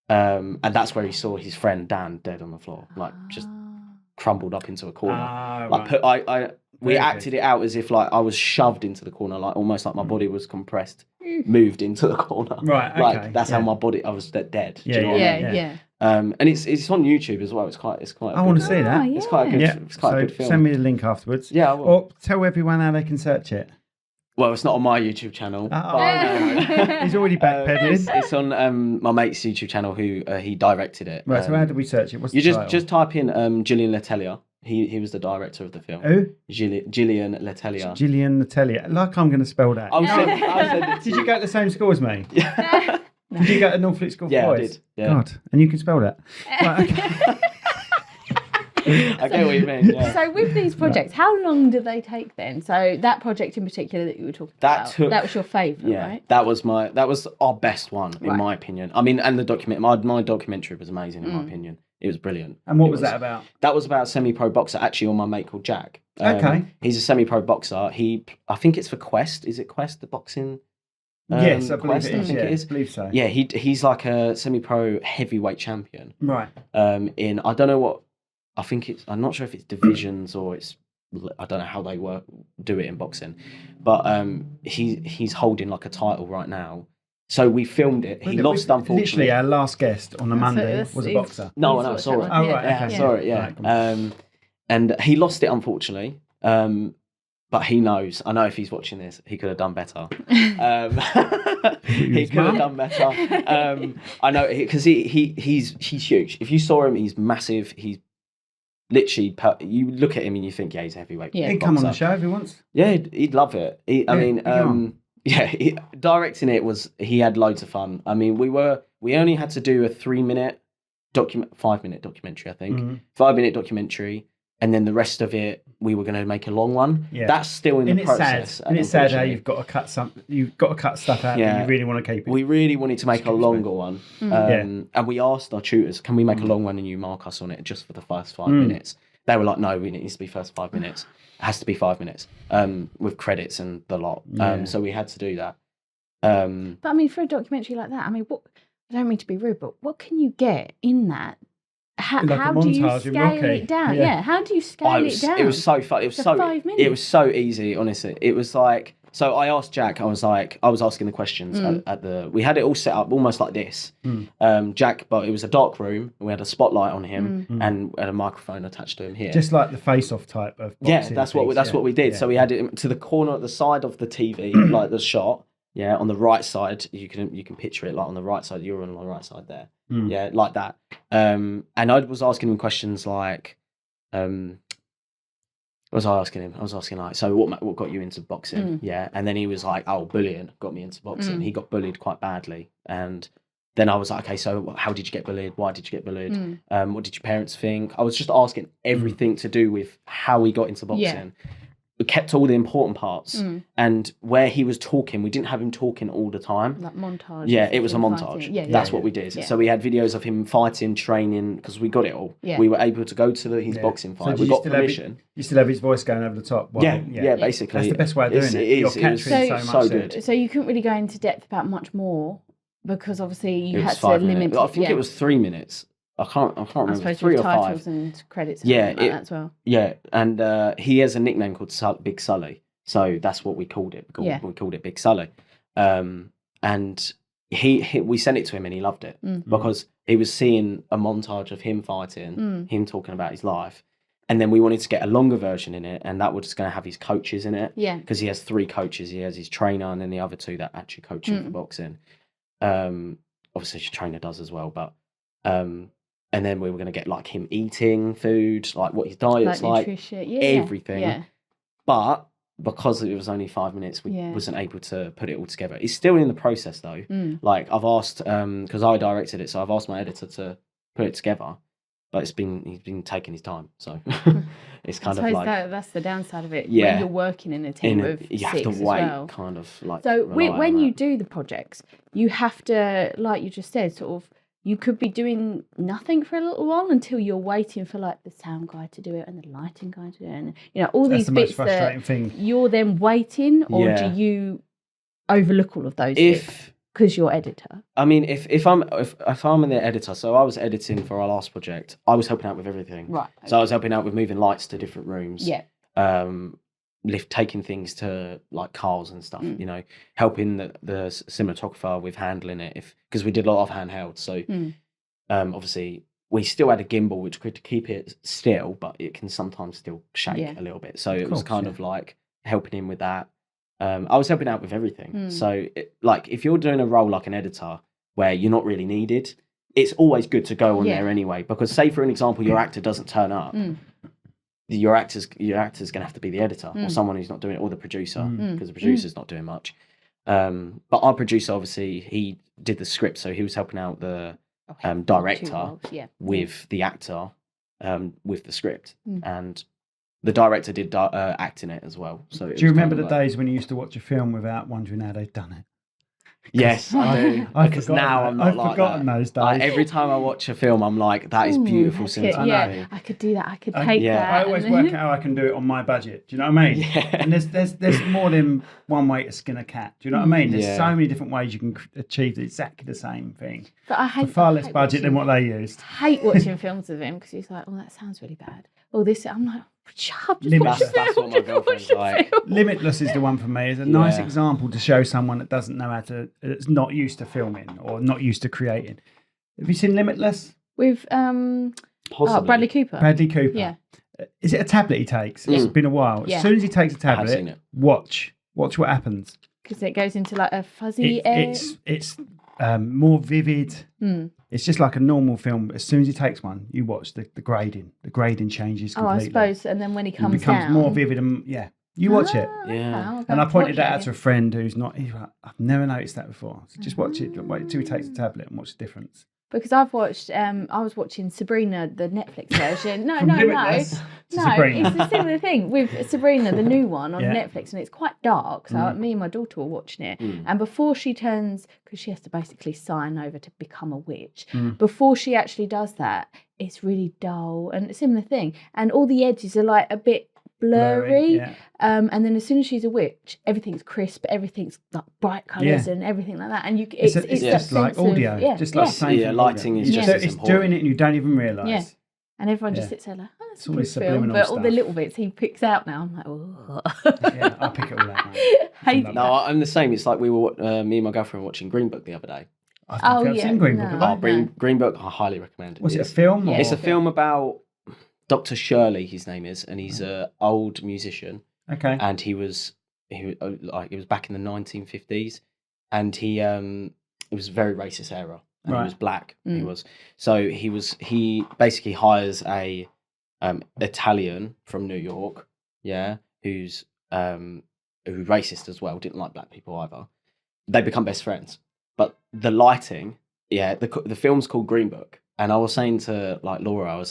and that's where he saw his friend Dan dead on the floor, like just crumbled up into a corner. We acted it out as if like I was shoved into the corner, like almost like my body was compressed, moved into the corner. Right, okay. Like that's how my body. I was dead. Do you know what I mean? Yeah. And it's on YouTube as well. It's quite. I want to see that. It's quite a good. Yeah. It's quite a good film. Send me the link afterwards. Yeah, I will. Or tell everyone how they can search it. Well, it's not on my YouTube channel. He's already backpedaling. It's on my mate's YouTube channel who he directed it. Right, so how do we search it? What's You the title? just type in Gillian Letellier. He was the director of the film. Who? Gillian Letellier. Gillian Natalia. Like I'm going to spell that. I'll send it. Did you go to the same school as me? Did you go to Northfleet School for Yeah, I Boys? did. Yeah. God, and you can spell that. Right, okay. I get what you mean. Yeah. So with these projects, how long do they take then? So that project in particular that you were talking about, that was your favourite, right? That was our best one in my opinion. I mean, and the my documentary was amazing in my opinion. It was brilliant. And what was that about? That was about a semi-pro boxer, actually, on my mate called Jack. Okay. He's a semi-pro boxer. I think it's for Quest. Is it Quest, the boxing? Yes, I believe Quest, it is. I think it is. I believe so. Yeah, he's like a semi-pro heavyweight champion. Right. In I don't know what. I think it's. I'm not sure if it's divisions or it's. I don't know how they do it in boxing, but he's holding like a title right now. So we filmed it. He lost, unfortunately. Literally, our last guest on a Monday was a boxer. No, I saw it. Oh, right, okay. Sorry, yeah. Right, and he lost it, unfortunately. But he knows. I know if he's watching this, he could have done better. He could have done better. I know because he's huge. If you saw him, he's massive. He's literally, you look at him and you think, yeah, he's a heavyweight. Yeah. He'd come on the show if he wants. Yeah, he'd love it. Directing it he had loads of fun. I mean, we only had to do a 5-minute documentary, I think. 5-minute documentary. And then the rest of it, we were going to make a long one. Yeah. That's still in the process. And it's sad how you've got to cut stuff out that you really want to keep it. We really wanted to make a longer one. And we asked our tutors, can we make a long one and you mark us on it just for the first 5 minutes? They were like, no, it needs to be first 5 minutes. It has to be 5 minutes with credits and the lot. So we had to do that. But I mean, for a documentary like that, I mean, I don't mean to be rude, but what can you get in that? How do you scale it down? Yeah, how do you scale it down? It was so fun. It was so 5 minutes. It was so easy, honestly. It was like, so I asked Jack. I was asking the questions we had it all set up almost like this. Jack, but it was a dark room, and we had a spotlight on him and a microphone attached to him here, just like the face-off type of boxing. Yeah, that's what we did. Yeah. So we had it to the corner at the side of the TV, like the shot. Yeah, on the right side, you can picture it like on the right side. You're on the right side there. Yeah, like that. And I was asking him questions like, what was I asking him? I was asking like, so what got you into boxing? Yeah, and then he was like, oh, bullying got me into boxing. He got bullied quite badly, and then I was like, okay, so how did you get bullied? Why did you get bullied? What did your parents think? I was just asking everything to do with how he got into boxing. Yeah. We kept all the important parts, and where he was talking, we didn't have him talking all the time. Like montage. Yeah, it was a montage. Yeah, that's what we did. Yeah. So we had videos of him fighting, training, because we got it all. Yeah. We were able to go to his boxing fight. So we got permission. You still have his voice going over the top. Yeah, basically. That's the best way of doing it. You're capturing so good. So you couldn't really go into depth about much more, because obviously you had to limit. I think it was 3 minutes. I can't remember. I 3 or 5. Titles and credits. And like that as well. Yeah, and he has a nickname called Big Sully, so that's what we called it. We called it Big Sully, and we sent it to him and he loved it because he was seeing a montage of him fighting, him talking about his life, and then we wanted to get a longer version in it, and that was going to have his coaches in it. Yeah, because he has 3 coaches. He has his trainer and then the other 2 that actually coach him for boxing. Obviously, his trainer does as well, but. And then we were going to get like him eating food, like what his diet's like, everything. Yeah. But because it was only 5 minutes, we wasn't able to put it all together. It's still in the process though. Like I've asked, because I directed it, so I've asked my editor to put it together. But he's been taking his time, so it's kind of like that's the downside of it. Yeah, when you're working in a team of 6 you have to wait, kind of like. So when you do the projects, you have to, like you just said, sort of. You could be doing nothing for a little while until you're waiting for like the sound guy to do it and the lighting guy to do it, and all these bits that you're then waiting, or do you overlook all of those bits because you're editor? I mean, if I'm the editor, so I was editing for our last project, I was helping out with everything. Right. Okay. So I was helping out with moving lights to different rooms. Yeah. Taking things to like cars and stuff, helping the cinematographer with handling it, because we did a lot of handheld. So obviously we still had a gimbal which could keep it still, but it can sometimes still shake a little bit. So it was kind of like helping him with that. I was helping out with everything. So like if you're doing a role like an editor where you're not really needed, it's always good to go on there anyway, because say for an example your actor doesn't turn up. Your actor's going to have to be the editor or someone who's not doing it, or the producer, because the producer's not doing much. But our producer, obviously, he did the script, so he was helping out the director with the actor with the script, and the director did act in it as well. So do you remember the days when you used to watch a film without wondering how they'd done it? Yes, I do. Because now I'm not like that. I've forgotten those days. Like, every time I watch a film, I'm like, that is beautiful cinematography. Yeah, I could do that. I could take that. I always work out how I can do it on my budget. Do you know what I mean? Yeah. And there's more than one way to skin a cat. Do you know what I mean? There's so many different ways you can achieve exactly the same thing. But I hate for far less budget than what they used. I hate watching films with him because he's like, oh, that sounds really bad. Oh, this, I'm like, shut up, just watch the film. That's what my girlfriend's like. Limitless is the one for me. It's a nice example to show someone that doesn't know how to, that's not used to filming or not used to creating. Have you seen Limitless? With Bradley Cooper. Bradley Cooper. Yeah. Is it a tablet he takes? It's been a while. As soon as he takes a tablet, watch what happens. Because it goes into like a fuzzy area. It's more vivid. It's just like a normal film. As soon as he takes one, you watch the grading. The grading changes completely. I suppose. And then when he comes it becomes down, more vivid. And you watch it. Yeah. And I pointed that out to a friend who's not. He's like, I've never noticed that before. So just watch it. Wait till he takes the tablet and watch the difference. Because I've watched, I was watching Sabrina, the Netflix version. No. Sabrina. It's a similar thing with Sabrina, the new one on Netflix, and it's quite dark. So me and my daughter were watching it, and before she turns, because she has to basically sign over to become a witch, before she actually does that, it's really dull and a similar thing, and all the edges are like a bit blurry. And then as soon as she's a witch, everything's crisp, everything's like bright colours and everything like that. And it's just like audio, just like same lighting is just as it's important. doing it and you don't even realise. Yeah. And everyone just sits there like, oh, that's all a good this film. subliminal But all the stuff. little bits he picks out now, I'm like, oh. Yeah, I'll pick it all out. Mate. No, I'm the same. It's like we were, me and my girlfriend were watching Green Book the other day. I've seen Green Book. No. Green Book, I highly recommend it. Was it a film? Yeah. It's a film about Dr. Shirley, his name is, and he's an old musician. Okay. And he was back in the 1950s, and it was a very racist era, and he was black. He basically hires a Italian from New York, who's racist as well, didn't like black people either. They become best friends, but the lighting, the film's called Green Book, and I was saying to Laura,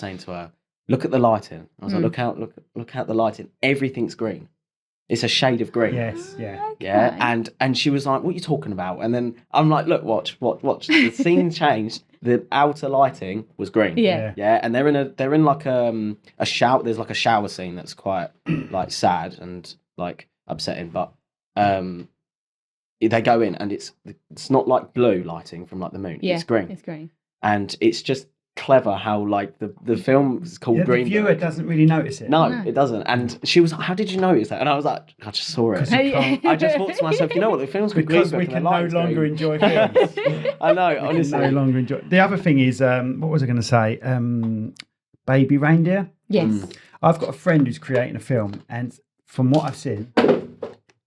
look at the lighting. I was like, look out the lighting. Everything's green. It's a shade of green. Yes, And she was like, what are you talking about? And then I'm like, look, watch. The scene changed. The outer lighting was green. Yeah. And they're in like a shower. There's like a shower scene that's quite like sad and like upsetting. But they go in and it's not like blue lighting from like the moon. Yeah, it's green. It's green. And it's just clever how like the film is called Green The viewer Book. doesn't really notice it. No, it doesn't. And she was like, how did you notice that? And I was like, I just saw it. I just thought to myself, you know what, the film's called Green Because Book we and can the no light's longer green. enjoy films. I know, honestly. No longer enjoy. The other thing is, what was I going to say? Baby Reindeer. Yes. I've got a friend who's creating a film, and from what I've seen,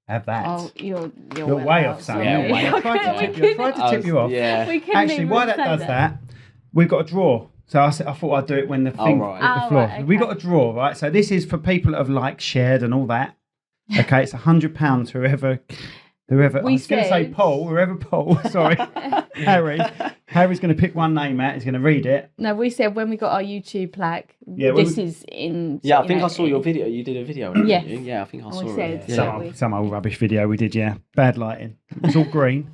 have that. Oh, you're way off, Sam. Yeah, You're way off. I tried to tip you off. Yeah. Actually, why that does that, we've got a draw. So I thought I'd do it when the thing hit the floor. Right, okay. We got a draw, right? So this is for people that have like shared and all that. Okay, it's £100. Whoever. I was going to say Paul. Whoever Paul. Sorry, Harry. Harry's going to pick one name out. He's going to read it. No, we said when we got our YouTube plaque. Yeah, this is in. Yeah, I think I saw your video. You did a video. Yes. Didn't you? Yeah, I think I saw it. Some old rubbish video we did. Yeah, bad lighting. It was all green.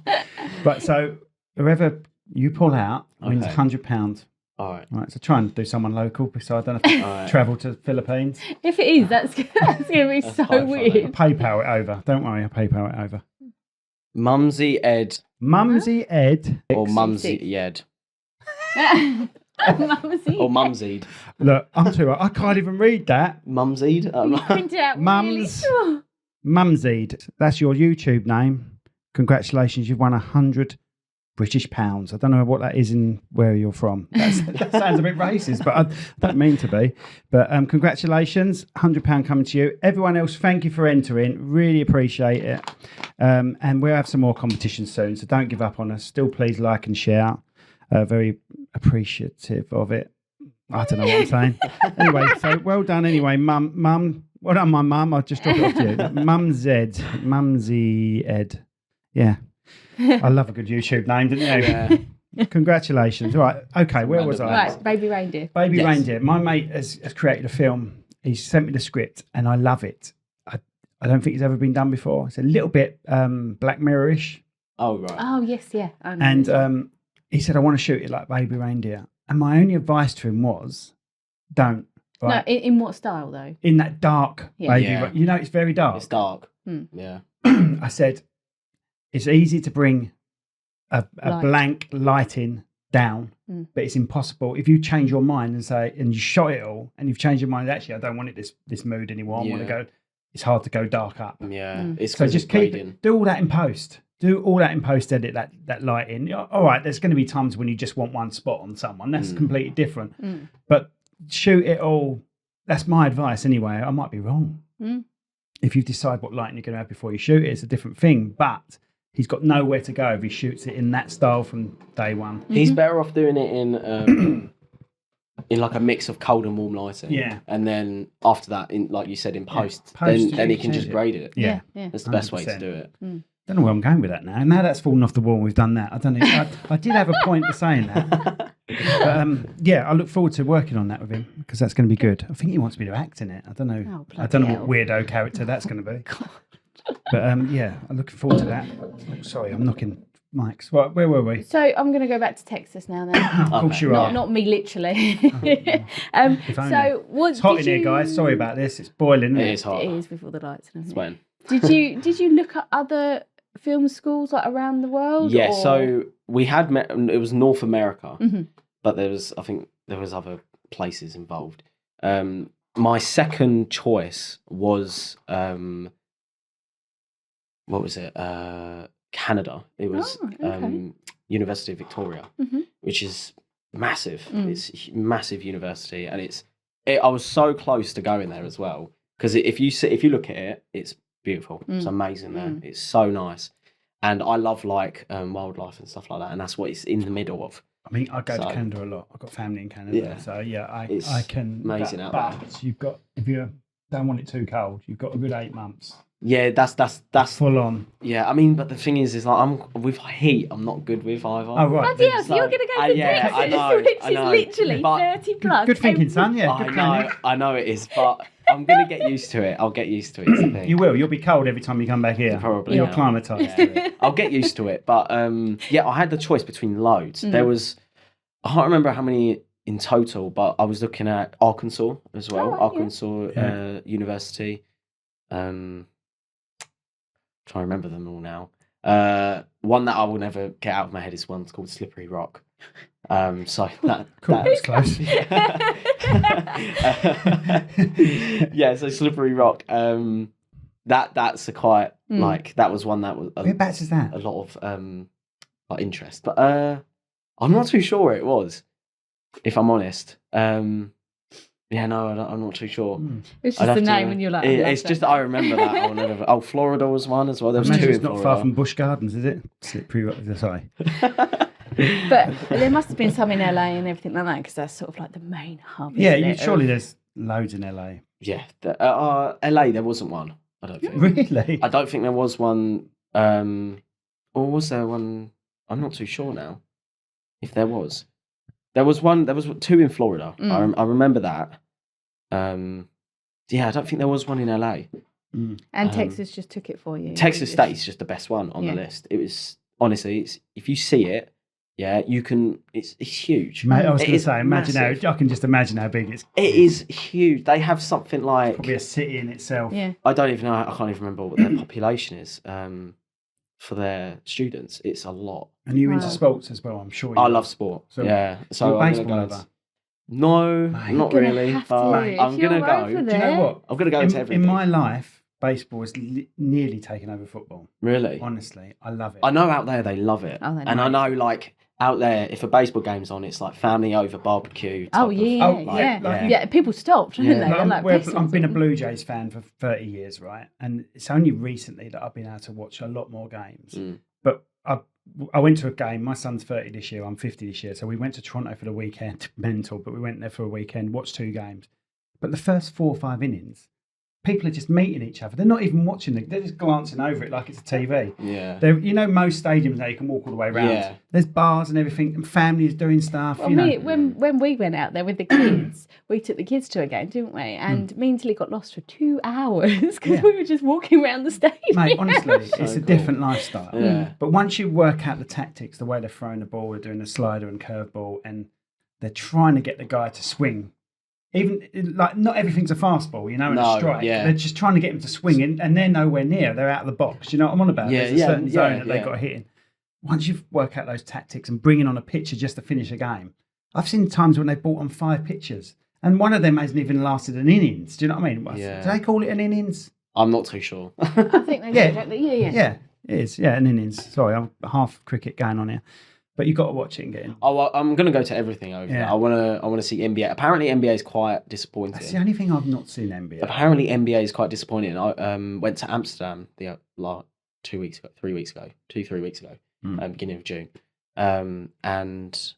But so whoever you pull out wins £100. All right. Right, so try and do someone local, so I don't have to travel to the Philippines. If it is, that's going to be so weird. PayPal it over. Don't worry, I'll PayPal it over. Mumsy Ed. Mumsy Ed. Or Mumsy Ed. Mumsy. Or Mumsied. Look, I'm too. I can't even read that. Mumsied. You print it out Mums. really. Mumsied. That's your YouTube name. Congratulations, you've won £100 British pounds. I don't know what that is in where you're from. That sounds a bit racist, but I don't mean to be. But congratulations, £100 coming to you. Everyone else, thank you for entering. Really appreciate it. And we'll have some more competitions soon, so don't give up on us. Still, please like and share. Very appreciative of it. I don't know what I'm saying. Anyway, so well done anyway, Mum. Well done, my mum. I'll just drop it off to you. Mumsy Ed. Yeah. I love a good YouTube name, didn't you? Yeah. Congratulations. All right. Okay, where was I? Right, Baby Reindeer. Baby Reindeer. My mate has created a film. He's sent me the script and I love it. I don't think it's ever been done before. It's a little bit Black Mirror-ish. Oh, right. Oh, yes, yeah. And he said, I want to shoot it like Baby Reindeer. And my only advice to him was, don't. Right? No, in what style, though? In that dark Baby. Yeah. You know, it's very dark. It's dark. Yeah. I said, it's easy to bring a blank lighting down, but it's impossible. If you change your mind and you shot it all and you've changed your mind, actually, I don't want it this mood anymore. I want to go, it's hard to go dark up. Yeah. It's so just do all that in post. Do all that in post, edit that lighting. All right, there's going to be times when you just want one spot on someone. That's completely different. But shoot it all. That's my advice anyway. I might be wrong. If you decide what lighting you're going to have before you shoot it, it's a different thing. But he's got nowhere to go if he shoots it in that style from day one. He's better off doing it in like a mix of cold and warm lighting. Yeah. And then after that, in like you said, in post, Post, then he you can just change it. grade it. Yeah. That's the best way to 100%. do it. Don't know where I'm going with that now. Now that's fallen off the wall and we've done that. I don't know. I did have a point for saying that. But, I look forward to working on that with him because that's going to be good. I think he wants me to act in it. I don't know. Oh, I don't know bloody what weirdo character that's going to be. But I'm looking forward to that. Oh, sorry, I'm knocking mics. Right, where were we? So I'm going to go back to Texas now then. Of course you are. Not me, literally. If only. So what? It's hot did in here, guys. Sorry about this. It's boiling. Isn't It it? is hot. It is with all the lights and It's everything. when. Did you look at other film schools like around the world? Yeah, or- so we had it was North America, Mhm. but I think there was other places involved. My second choice was what was it? Canada. It was Oh, okay. University of Victoria, Mhm. which is massive. Mm. It's a massive university, and I was so close to going there as well because if you look at it, it's beautiful. It's amazing there. It's so nice, and I love like wildlife and stuff like that, and that's what it's in the middle of. I mean, I go to So- Canada a lot. I've got family in Canada. Yeah. So, It's I can. amazing out there. But you've got, if you don't want it too cold, you've got a good 8 months. Yeah, that's Full on. yeah. I mean, but the thing is like I'm with heat. I'm not good with either. Oh, right. Bloody hell, so So- you're going to go to yeah, Texas, I know, which I is know. literally But- 30 plus. Good thinking, every- son. Yeah, I good know, planning. I know it is, but I'm gonna get used to it. I'll get used to it. Is the thing. You will. You'll be cold every time you come back here. Probably, You're yeah. acclimatised to it. I'll get used to it. But I had the choice between loads. There was, I can't remember how many in total, but I was looking at Arkansas as well. Oh, right, yeah. Arkansas University. Trying to remember them all now. One that I will never get out of my head is one called Slippery Rock. So that Cool. that- That's close. yeah, so Slippery Rock. That's a quite like that was one that was Whereabouts is that? a lot of like interest, but I'm not too sure where it was, if I'm honest. Yeah, no, I'm not too sure. It's I'd just the have to- name and you're like, it's just I remember that. I'll never. Oh, Florida was one as well. There was Imagine two it's in not Florida. far from Busch Gardens, is it? Slippery Rock. Sorry. But there must have been some in LA and everything like that because that's sort of like the main hub. Yeah, isn't it, surely of- there's loads in LA. Yeah, LA. There wasn't one. I don't think. Really? I don't think there was one. Or was there one? I'm not too sure now. If there was one. There was two in Florida. I remember that. Yeah, I don't think there was one in LA. And Texas just took it for you. Texas State's just the best one on the list. It was honestly, if you see it, yeah, you can. It's huge. Mate, I was It going to is say, imagine massive. how I can just imagine how big it's. It is huge. They have something like Probably a city in itself. Yeah. I don't even know. I can't even remember what their population is for their students. It's a lot. And you're into Wow. sports as well, I'm sure. I love sport. So yeah. So you're a I'm baseball gonna go. lover? No, Mate. not You're gonna really. have But to, if I'm you're gonna over go. Do you know what? I'm gonna go to everything. In my life, baseball has nearly taken over football. Really? Honestly, I love it. I know out there they love it, Oh, they and know. I know like out there if a baseball game's on, it's like family over barbecue. Type Oh of- yeah, Oh, yeah, like- yeah. People stopped, didn't Yeah. they? They're like, I've baseball's been a on. Blue Jays fan for 30 years, right? And it's only recently that I've been able to watch a lot more games. But I went to a game. My son's 30 this year. I'm 50 this year. So we went to Toronto for the weekend. Mental, but we went there for a weekend, watched 2 games. But the first 4 or 5 innings, people are just meeting each other. They're not even watching it. They're just glancing over it like it's a TV. Yeah. Most stadiums now you can walk all the way around. Yeah. There's bars and everything, and families doing stuff. Well, you know. when we went out there with the kids, we took the kids to a game, didn't we? And me and Tilly got lost for 2 hours because Yeah. we were just walking around the stadium. Mate, honestly, it's a cool. different lifestyle. Yeah. But once you work out the tactics, the way they're throwing the ball, they're doing a slider and curveball, and they're trying to get the guy to swing. Even like not everything's a fastball, and a No, strike. yeah. They're just trying to get him to swing, and they're nowhere near. They're out of the box. You know what I'm on about? Yeah, There's a yeah, certain zone yeah, that they've yeah. got to hit in. Once you work out those tactics and bring it on a pitcher just to finish a game, I've seen times when they brought on 5 pitchers, and one of them hasn't even lasted an innings. Do you know what I mean? Yeah. Do they call it an innings? I'm not too sure. I think they Yeah. do, don't they? Yeah. Yeah, it is. Yeah, an innings. Sorry, I'm half cricket going on here, but you've got to watch it and get in. I'm gonna go to everything over there. Yeah. I wanna see NBA. Apparently NBA is quite disappointing. That's the only thing I've not seen NBA. Apparently NBA is quite disappointing. I went to Amsterdam 3 weeks ago, 3 weeks ago, beginning of June. And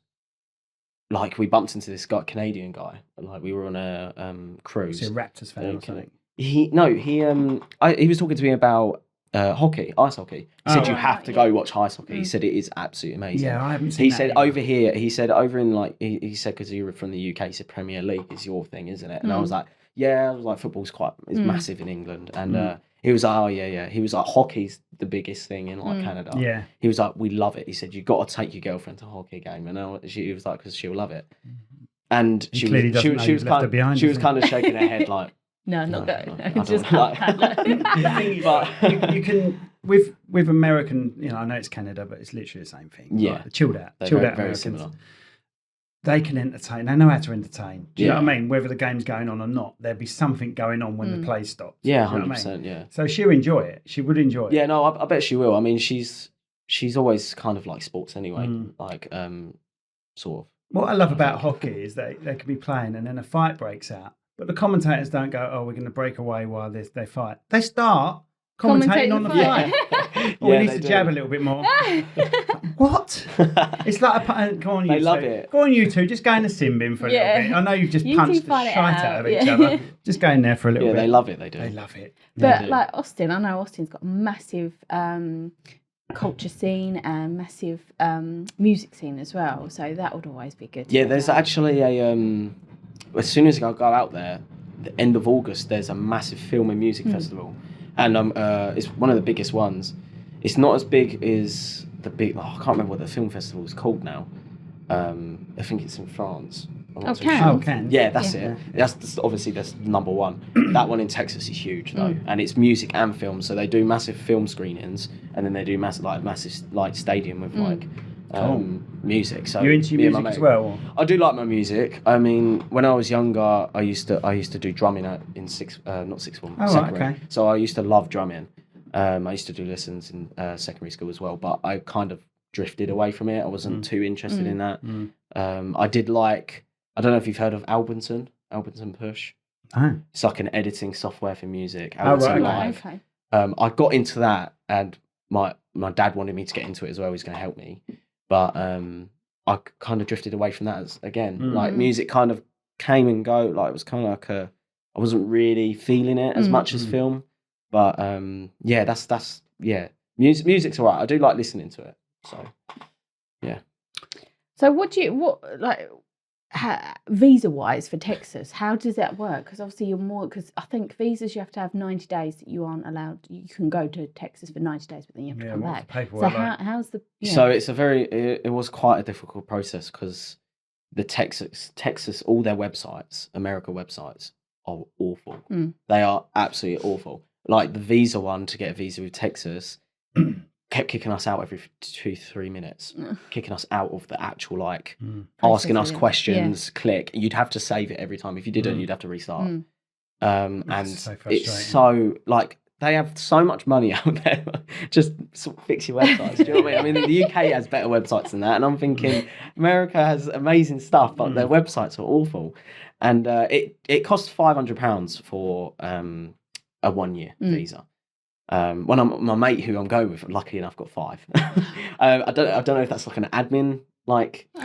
like we bumped into this Canadian guy. Like we were on a cruise. So a Raptors fan or something? He was talking to me about hockey, ice hockey. He said you have to go watch ice hockey. He said it is absolutely amazing. Yeah, I haven't seen He that said either. over here, he said over in like, he said because you were from the UK, he said Premier League is your thing, isn't it? And I was like, yeah, I was like, football's it's massive in England. And he was like, oh yeah. He was like, hockey's the biggest thing in like Canada. Yeah. He was like, we love it. He said, you've got to take your girlfriend to a hockey game. And he was like, because she'll love it. And she was kind of shaking her head like, No, not going. I Just don't But you can with American, I know it's Canada, but it's literally the same thing. Yeah, like, chilled out very Americans. similar. They can entertain. They know how to entertain. Do you know Yeah. what I mean? Whether the game's going on or not, there'll be something going on when the play stops. Yeah, Do you know what I 100%. mean? Yeah. So she'll enjoy it. She would enjoy it. Yeah, no, I bet she will. I mean, she's always kind of like sports anyway. Like sort of. What I love about hockey is they could be playing and then a fight breaks out, but the commentators don't go, "Oh, we're going to break away while they fight." They start commentating on the fight. We need to jab a little bit more. What? It's like come on, you They two. love it. Go on, you two. Just go in the sin bin for a little bit. I know you've just You punched two the fight shite it out of out, each other. Just go in there for a little Yeah, bit. they love it. They do. They love it. But like Austin, I know Austin's got a massive culture scene and massive music scene as well. So that would always be good. Yeah, there's actually a as soon as I go out there, the end of August, there's a massive film and music festival, and it's one of the biggest ones. It's not as big as the big. I can't remember what the film festival is called now. I think it's in France. I'm not too Cannes. sure. Oh, Cannes. Yeah, that's it. That's obviously that's number one. That one in Texas is huge though, and it's music and film. So they do massive film screenings, and then they do massive stadium with music. So You're into me and my music as mate- well? Or? I do like my music. I mean, when I was younger, I used to do drumming in not sixth form, secondary. okay. So I used to love drumming. I used to do lessons in secondary school as well, but I kind of drifted away from it. I wasn't too interested in that. I did like. I don't know if you've heard of Ableton Push. Oh. It's like an editing software for music. Oh, right, Ableton okay. Live. I got into that, and my dad wanted me to get into it as well. He's going to help me, but I kind of drifted away from that again. Like music kind of came and go. Like it was kind of like I wasn't really feeling it as much as film. But yeah, that's music's alright. I do like listening to it. So yeah. So visa wise for Texas, how does that work? Because obviously because I think visas you have to have 90 days that you aren't allowed. You can go to Texas for 90 days, but then you have to come back. So how's the? Yeah. So it's it was quite a difficult process because the Texas, all their websites, America websites, are awful. They are absolutely awful. Like the visa one, to get a visa with Texas, kept kicking us out every 2-3 minutes, kicking us out of the actual asking us questions. Click. You'd have to save it every time. If you didn't, you'd have to restart. And so it's so they have so much money out there. Just fix your websites. Do you know what I mean? I mean, the UK has better websites than that, and I'm thinking America has amazing stuff, but their websites are awful. And it costs £500 for a 1 year visa. My mate who I'm going with, luckily enough, got 5. I don't know if that's like an admin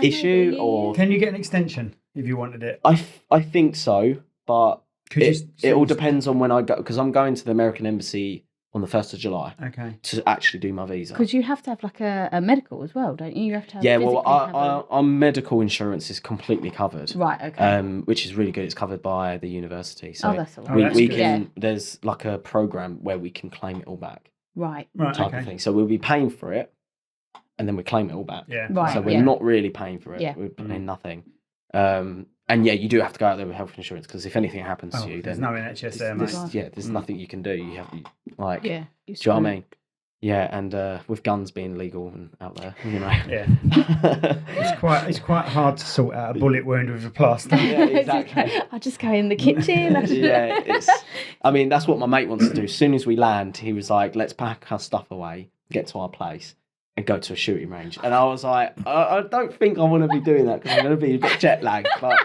issue or. Can you get an extension if you wanted it? I think so, but it all depends on when I go, because I'm going to the American Embassy on the 1st of July. Okay. To actually do my visa. Because you have to have like a medical as well, don't you? You have to have. Yeah, well, our medical insurance is completely covered. Right. Okay. Which is really good. It's covered by the university. So that's all right. we can. There's like a program where we can claim it all back. Right. Type of thing. So we'll be paying for it, and then we claim it all back. Yeah. Right. So we're not really paying for it. Yeah. We're paying nothing. And yeah, you do have to go out there with health insurance, because if anything happens to you, there's then no NHS there, mate. there's nothing you can do. You have like. Yeah. Do you know what I mean? Yeah, and with guns being legal and out there, you know. Yeah. It's quite hard to sort out a bullet wound with a plaster. Yeah, exactly. I'll just go in the kitchen. Yeah, I mean, that's what my mate wants to do. As soon as we land, he was like, let's pack our stuff away, get to our place, and go to a shooting range. And I was like, I don't think I want to be doing that, because I'm going to be a bit jet lagged. But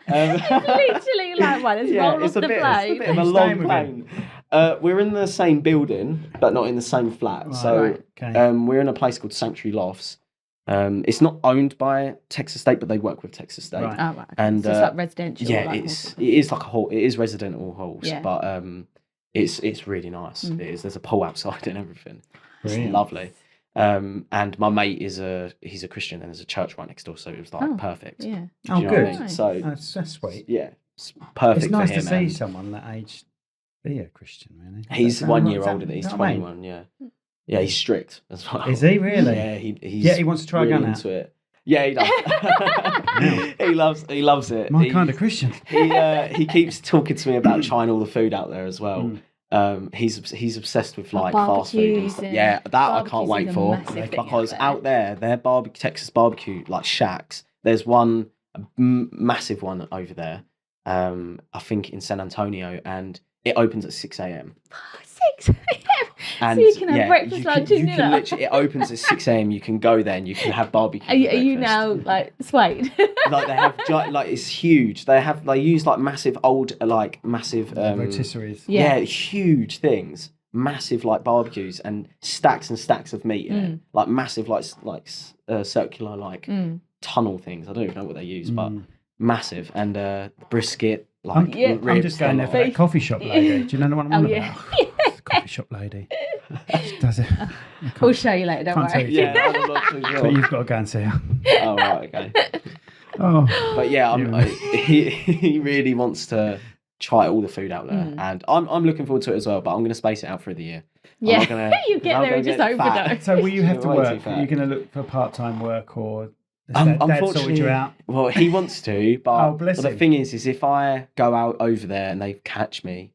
literally like, well, let's roll off the plane. It's a bit of a long plane. We're in the same building, but not in the same flat. Right, so okay. we're in a place called Sanctuary Lofts. It's not owned by Texas State, but they work with Texas State. Right. Oh, right. Okay. And So it's like residential. yeah, like it is like a hall. It is residential halls, Yeah. but it's really nice. Mm. It is. There's a pool outside and everything. Brilliant. It's lovely. And my mate he's a Christian, and there's a church right next door, so it was like perfect. Yeah. Do Oh, you know what I good. mean? So That's sweet. yeah, it's perfect. It's nice for to him, see and someone that age be a Christian, really. He's 1 year Is that- older than he's is that what I mean? 21. Yeah, yeah, he's strict as well. Is he really? Yeah, he's Yeah, he wants to try really a gun out. into it. Yeah, he does. he loves it. My kind of Christian. He keeps talking to me about trying all the food out there as well. He's obsessed with like fast food and barbecues stuff. and Yeah, that I can't barbecues wait is a for massive thing because out there. out there, their Texas barbecue like shacks. There's one massive one over there. I think in San Antonio, and it opens at 6 a.m. 6 a.m. And So you can have breakfast, lunch, and you can dinner. literally, it opens at 6 a.m. You can go there and you can have barbecue. Are you, for are you breakfast. now like swayed? Like they have like it's huge. They use like massive Rotisseries. yeah, huge things, massive like barbecues and stacks of meat in it, like massive circular tunnel things. I don't even know what they use, but massive and brisket. Like I'm just going there for that coffee shop lady. Do you know the one I'm on yeah. about? It's a coffee shop lady. She does it. We'll show you later, don't Can't worry. tell you. Yeah, I'm not too sure. But you've got to go and see her. Oh right, okay. Oh, But yeah, he really wants to try all the food out there, and I'm looking forward to it as well. But I'm going to space it out through the year. Yeah, I'm not gonna, you get I'm there gonna and just get fat. overdose. so will you have to Way too work? Are fat. you going to look for part-time work, or has Dad sorted Unfortunately, you out? well, he wants to, but Oh, bless the him. thing is if I go out over there and they catch me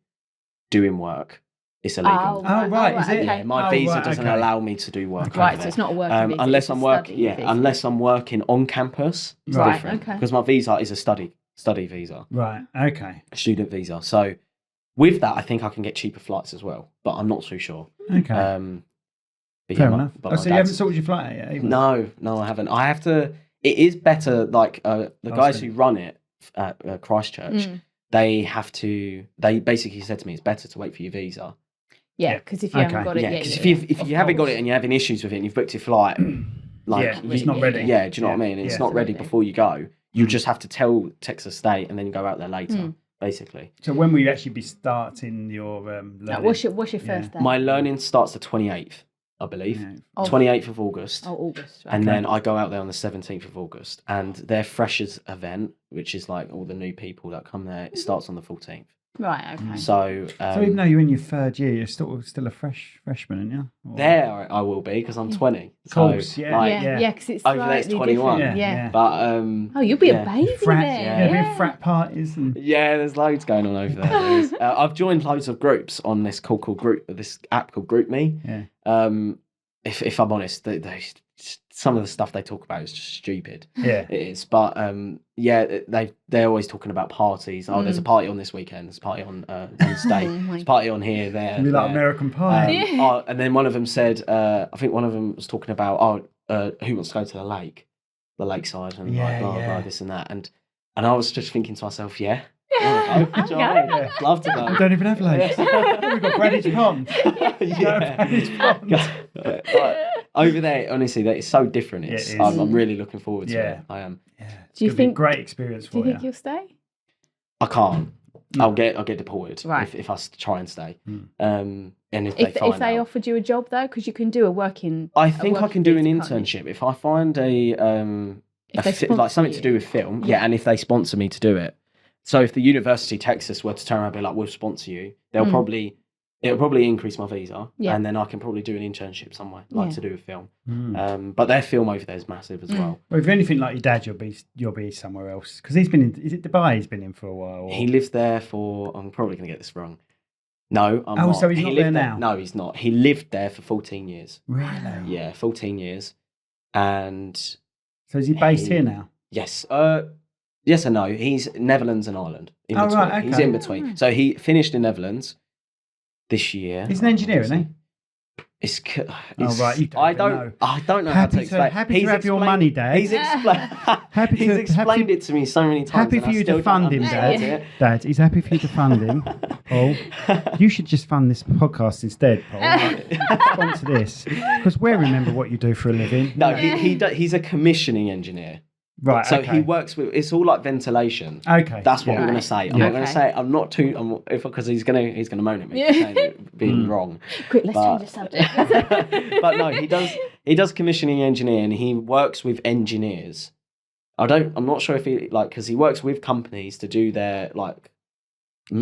doing work, it's illegal. Oh, right, is it? okay. Yeah, my Oh, visa right, doesn't okay. allow me to do work. Okay. over Right, so there. it's not a working visa. unless it's a I'm working. study Yeah, visa. unless I'm working on campus, it's Right, different. okay. Because my visa is a study visa, Right. Okay. a student visa. So with that, I think I can get cheaper flights as well, but I'm not too sure. Okay. But Fair yeah, enough. but my So you haven't dad's- sorted your flight out yet? Either? No, I haven't. I have to. It is better. Like the guys who run it at Christ Church, they have to. They basically said to me, it's better to wait for your visa. Yeah, because if you haven't Okay. got it Yeah, yet, because if you haven't got it and you're having issues with it, and you've booked your flight, like Yeah, it's not ready. Yeah, do you know what I Yeah, mean? It's yeah. not ready Absolutely. before you go. You just have to tell Texas State and then go out there later. Basically, So when will you actually be starting your learning? what's your first day? my learning starts the 28th, I believe. Yeah. 28th of August. August. Right. And then I go out there on the 17th of August. And their freshers event, which is like all the new people that come there, it starts on the 14th. Right, okay. So, So even though you're in your third year, you're still a freshman, aren't you? Or- there I will be because I'm 20. Of course, so, yeah. like, Yeah, because it's over there it's slightly 21. different. Yeah, Yeah. yeah. But Oh, you'll be yeah. a baby Frat, there. yeah, Yeah. big frat parties and Yeah, there's loads going on over there. I've joined loads of groups on this this app called GroupMe. yeah, If I'm honest, some of the stuff they talk about is just stupid. yeah. It is, but yeah, they're always talking about parties. Oh, there's a party on this weekend. There's a party on Wednesday. Oh my There's a party on here, there. It'd be like there. American Pie. Yeah. And then one of them said, I think one of them was talking about, who wants to go to the lakeside, and Yeah, like blah yeah. blah this and that, and I was just thinking to myself, yeah, I'm do you know what I mean? going. Love to go. We don't even have lakes. We've got Greenwich Pond. Yeah. Greenwich Pond. But over there, honestly, that is so different. Yeah, It's, it is. I'm really looking forward to Yeah. it. I am. Yeah. Do you It'd be a think- great experience Do for you you? think you'll stay? I can't. No. I'll get deported Right. if I try and stay. Mm. And if If they find they out, offered you a job though, because you can do a working. I think I working can do an visa, can't internship if I find a If they like sponsor something you. to do with film. Yeah. Yeah, and if they sponsor me to do it. So if the University of Texas were to turn around and be like, "We'll sponsor you," it'll probably increase my visa, Yeah. and then I can probably do an internship somewhere like Yeah. to do with film. Mm. But their film over there is massive as well. Well, if you're anything like your dad, you'll be somewhere else because he's been in. Is it Dubai? He's been in for a while. Or? He lived there for. I'm probably going to get this wrong. No, I'm Oh, not. so he's He not lived there now? No, he's not. He lived there for 14 years. Really? Yeah, 14 years. And So is he based He- here now? yes, yes and no. He's Netherlands and Ireland. In Oh, between. right, He's okay. in between. So he finished in Netherlands this year. He's an engineer, isn't he? It's right, you I don't don't know how to explain. Happy to have your money, Dad. He's explained it to me so many times. Happy for you to fund him, Dad. Dad, he's happy for you to fund him. Paul, you should just fund this podcast instead, Paul. Sponsor this, because we remember what you do for a living. No, he's a commissioning engineer. Right. So okay. he works with. It's all like ventilation. Okay. That's what I'm going to say. I'm not going to say. I'm not too. Because he's going to moan at me for saying it being wrong. Quick, let's change the subject. But no, he does commissioning engineer, and he works with engineers. I'm not sure if he because he works with companies to do their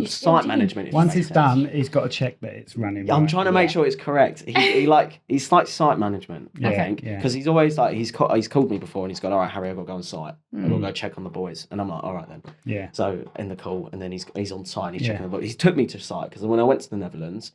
site management. Once it's done, he's got to check that it's running. I'm right. trying to make sure it's correct. He's like site management, I think, because he's always he's called me before and he's gone, all right, Harry, I've got to go on site. I've got to go check on the boys, and I'm like, all right then. Yeah. So in the call, and then he's on site and he's checking the boys. He took me to site because when I went to the Netherlands,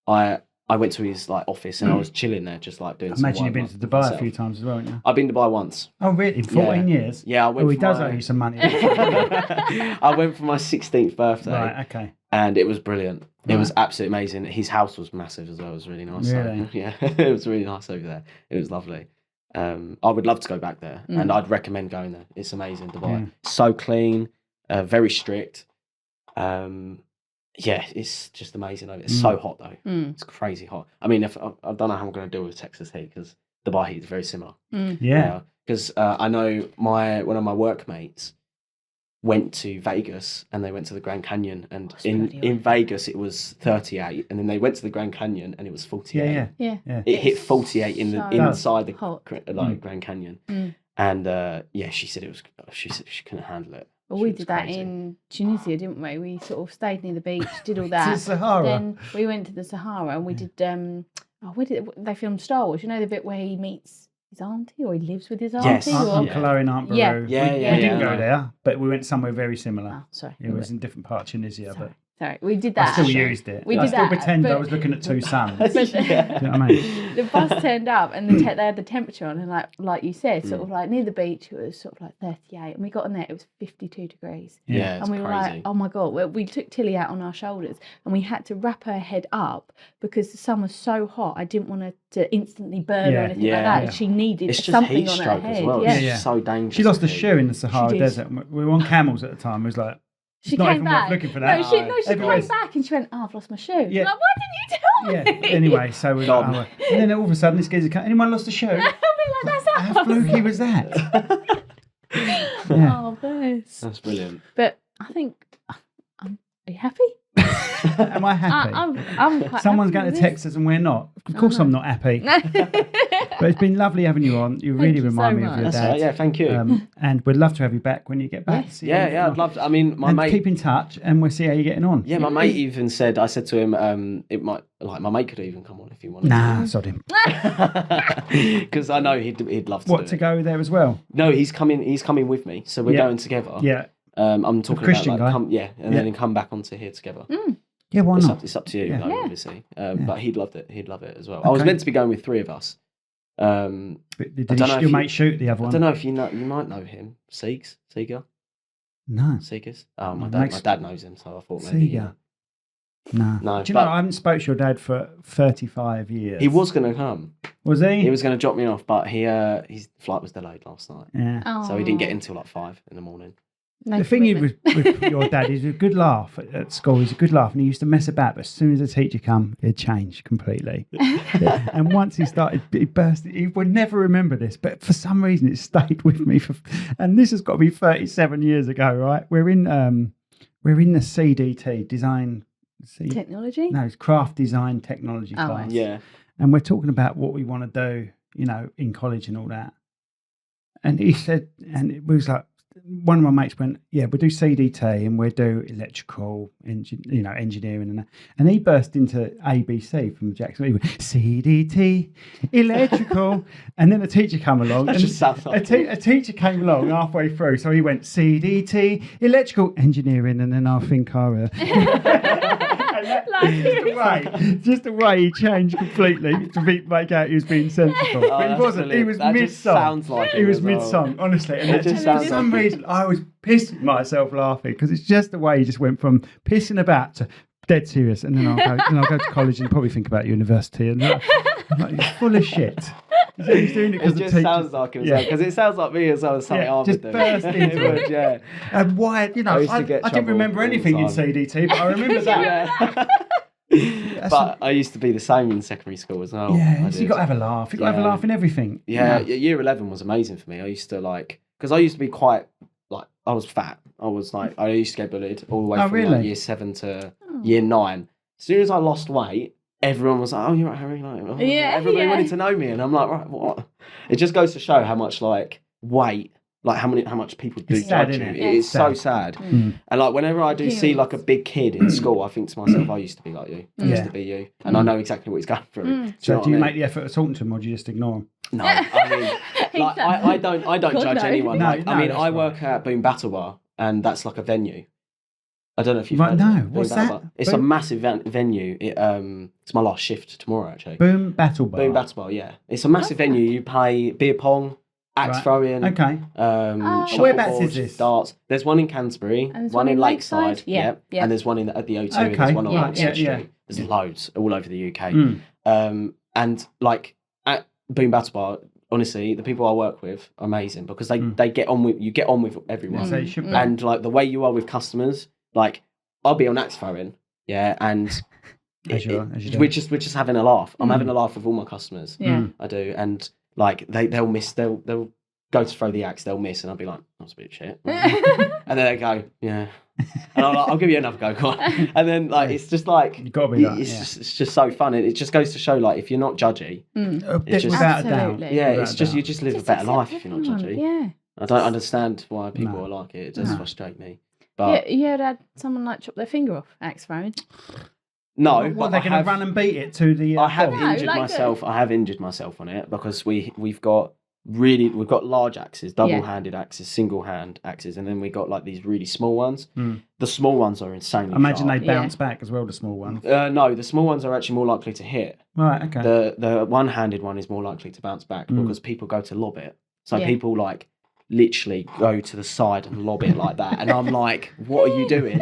I went to his office and I was chilling there, just doing. I imagine you've been to Dubai a few times as well, haven't you? I've been to Dubai once. Oh, really? In 14 years? Yeah, I went. He does owe you some money. I went for my 16th birthday. Right. Okay. And it was brilliant. It was absolutely amazing. His house was massive as well. It was really nice. Really? So, yeah, it was really nice over there. It was lovely. I would love to go back there, and I'd recommend going there. It's amazing, Dubai. So clean, very strict. Yeah, it's just amazing. It's so hot though. It's crazy hot. I mean, I don't know how I'm going to deal with Texas heat because Dubai heat is very similar. Yeah. Because I know one of my workmates went to Vegas and they went to the Grand Canyon, and in Vegas it was 38, and then they went to the Grand Canyon and it was 48. Yeah. It hit 48 inside the hot. Grand Canyon, and she said she couldn't handle it. Well, we did that in Tunisia, didn't we? We sort of stayed near the beach, did all that. To the Sahara. Then we went to the Sahara and we did. Where did they film Star Wars? You know the bit where he meets his auntie, or he lives with his auntie? Yes. Uncle Chloe and Aunt Beru. Yeah. We didn't go there, but we went somewhere very similar. Oh, sorry. It was in different parts of Tunisia, Sorry, we did that. I still used it. I still pretend I was looking at two suns. Do you know what I mean? The bus turned up and they had the temperature on, and like you said, sort of like near the beach, it was sort of like 38, and we got in there, it was 52 degrees. Yeah, and we were like, oh my God. We took Tilly out on our shoulders and we had to wrap her head up because the sun was so hot. I didn't want her to instantly burn or anything like that. Yeah. She needed something something heat on her stroke head. as well. Yeah. It's so dangerous. She lost a shoe in the Sahara Desert. We were on camels at the time. It was like, She not came even back. worth looking for that. No, she came back and she went, oh, I've lost my shoe. Yeah. I'm like, why didn't you tell me? Anyway, so we got and then all of a sudden this geezer came, anyone lost a shoe? I'll be like, that's How fluky was that? Yeah. Oh, bless. That's brilliant. But I think, are you happy? Am I happy? I'm quite Someone's happy going with to text us and we're not. Of course I'm not happy. But it's been lovely having you on. You really you remind so me of your much. That's dad. right, yeah, thank you. And we'd love to have you back when you get back. Yes. See Yeah, how you I'd love to. I mean, my and mate. keep in touch and we'll see how you're getting on. Yeah, my mate even said. I said to him, it might my mate could even come on if he wanted. Nah, sod him. Because I know he'd love to. What, to go there as well? No, he's coming. He's coming with me, so we're going together. Yeah. I'm talking Christian about guy. then come back onto here together. Yeah, why not? It's up to you, Yeah. though, obviously. But he'd loved it. He'd love it as well. I was meant to be going with 3 of us. Did your mate shoot the other one? I don't know if you know. You might know him, Seeger. No. Seegers. Oh, my dad knows him, so I thought maybe. Seeger. No. No. Do you know, I haven't spoke to your dad for 35 years. He was going to come. Was he? He was going to drop me off, but his flight was delayed last night. Yeah. So he didn't get in till 5 in the morning. No the thing is commitment. with your dad, he's a good laugh at school. He's a good laugh, and he used to mess about. But as soon as a teacher come, he'd change completely. And once he started, he burst. He would never remember this, but for some reason, it stayed with me. And this has got to be 37 years ago, right? We're in the CDT design. Technology? No, it's craft design technology class. Yeah. And we're talking about what we want to do, in college and all that. And he said, and it was like, one of my mates went, yeah, we'll do CDT and we'll do electrical, engineering and that. And he burst into ABC from Jackson. He went, CDT, electrical. And then a teacher came along. That just sounds like a teacher came along halfway through. So he went, CDT, electrical, engineering. And then I think just the way he changed completely to make out he was being sensible. But he wasn't. Brilliant. He was That just sounds mid-song. like He him was as well. mid-song, honestly. And It just sounds for some like him. reason, I was pissing myself laughing because it's just the way he just went from pissing about to dead serious. And then I'll go to college and probably think about university. And Like, he's full of shit. He's doing it because It just sounds like it because it sounds like me as well as something I would just do. burst into it. Yeah. And why? You know, I didn't remember anything in CDT, but I remember that. But I used to be the same in secondary school as well. Yeah, so you got to have a laugh. You got to have a laugh in everything. Yeah, year 11 was amazing for me. I used to because I used to be quite I was fat. I used to get bullied all the way from like, year 7 to year 9. As soon as I lost weight, everyone was like, "Oh, you're right, Harry." Everybody wanted to know me, and I'm like, "Right, what?" It just goes to show how much weight, how much people do judge you. It is so sad. And whenever I do see a big kid in school, I think to myself, I used to be like you. I used to be you, and I know exactly what he's going through. So do you make the effort of talking to him, or do you just ignore him? No, I mean, I don't judge anyone. I work at Boom Battle Bar, and that's like a venue. I don't know if you've heard of it. What's that? It's a massive venue. It's my last shift tomorrow, actually. Boom Battle Bar. Boom Battle Bar, yeah. It's a massive venue. You play beer pong, axe throwing. Okay. Whereabouts is this? Darts. There's one in Canterbury, one in Lakeside. Yeah. And there's one at the O2. Okay. And there's one on Oxford Street. Yeah. There's loads all over the UK. And at Boom Battle Bar, honestly, the people I work with are amazing because they get on with everyone. So you should be. And the way you are with customers, I'll be on axe throwing, and we're just having a laugh. I'm having a laugh with all my customers. Yeah. I do, and they'll miss. They'll go to throw the axe, they'll miss, and I'll be like, "That's a bit shit," and then they go, "Yeah," and I'll give you another go, go on. And then it's just you got to be that. It's just so fun, and it just goes to show if you're not judgy, it's just without a doubt. Yeah, it's just you just live a better life if you're not judgy. Yeah. I don't understand why people are like it. It does frustrate me. But you ever had someone chop their finger off axe throwing? No, but they're going to run and beat it to the. I have injured myself. I have injured myself on it because we've got large axes, double-handed axes, single-hand axes, and then we got these really small ones. The small ones are insanely. I imagine sharp. they bounce back as well. The small ones. No, the small ones are actually more likely to hit. Right. Okay. The one-handed one is more likely to bounce back because people go to lob it. So people literally go to the side and lob it like that, and I'm like, what are you doing?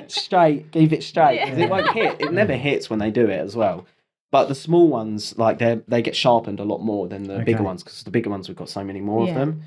Straight, keep it straight, because it won't hit. It never hits when they do it as well. But the small ones, they get sharpened a lot more than the bigger ones, because the bigger ones we've got so many more of them,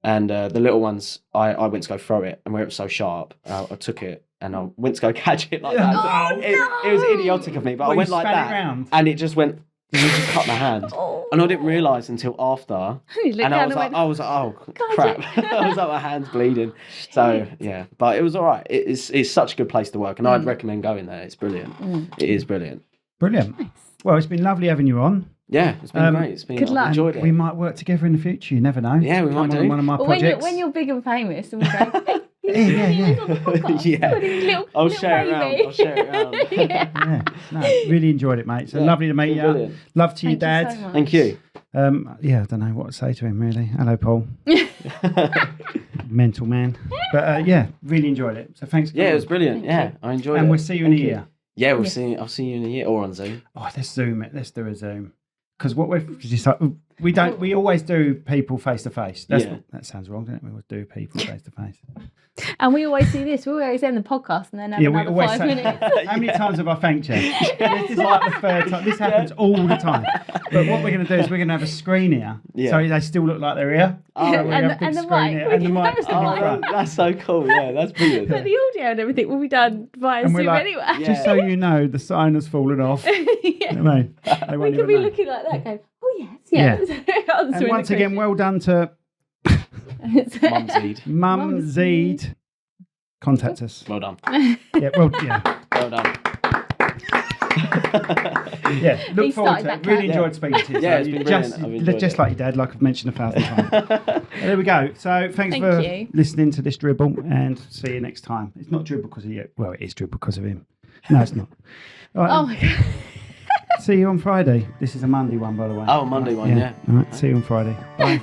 and the little ones, I went to go throw it, and where it was so sharp, I took it and I went to go catch it like that. It was idiotic of me, but I went like that, and it just went. It just cut my hand, and I didn't realise until after. And I was like, oh crap! I was like, my hand's bleeding. So yeah, but it was all right. It's such a good place to work, and I'd recommend going there. It's brilliant. It is brilliant. Brilliant. Well, it's been lovely having you on. Yeah, it's been great. It's been. Good luck. I've enjoyed it. We might work together in the future. You never know. Yeah, we might do. One of my projects. When you're big and famous, and we go. Yeah. I'll share it around. No, really enjoyed it, mate. So lovely to meet you. Brilliant. Love to you, Dad. So much. Thank you. I don't know what to say to him, really. Hello, Paul. Mental man. But really enjoyed it. So thanks. Yeah, it was brilliant. Yeah, I enjoyed it. And we'll see you in a year. Yeah, I'll see you in a year or on Zoom. Oh, let's Zoom it. Let's do a Zoom. Because what we've decided, we always do people face to face. That sounds wrong, doesn't it? We always do people face to face. And we always do this. We always end the podcast and then have another 5 minutes. How many times have I thanked you? This is like the third time. This happens all the time. But what we're going to do is we're going to have a screen here, so they still look like they're here. Oh, and the mic. And the mic. That's so cool. Yeah, that's brilliant. But the audio and everything will be done via Zoom anyway. Just so you know, the sign has fallen off. Yeah. I mean, we could be looking like that, going, oh yes. And once again, well done to Mum Zeed. Contact us. Well done. Well done. Look forward to it. Really enjoyed speaking to you. Yeah, it's been brilliant. Just like your dad, like I've mentioned 1,000 times. There we go. So thanks for listening to this dribble, and see you next time. It's not dribble because of you. Well, it is dribble because of him. No, it's not. All right, oh my God. See you on Friday. This is a Monday one, by the way. Oh, Monday one, yeah. All right, see you on Friday. Bye.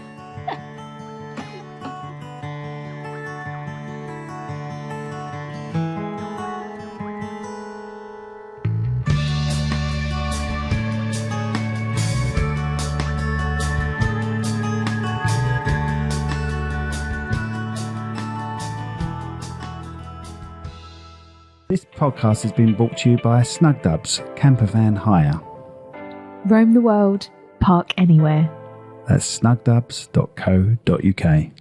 This podcast has been brought to you by Snug Dubs Camper Van Hire. Roam the world, park anywhere. That's snugdubs.co.uk.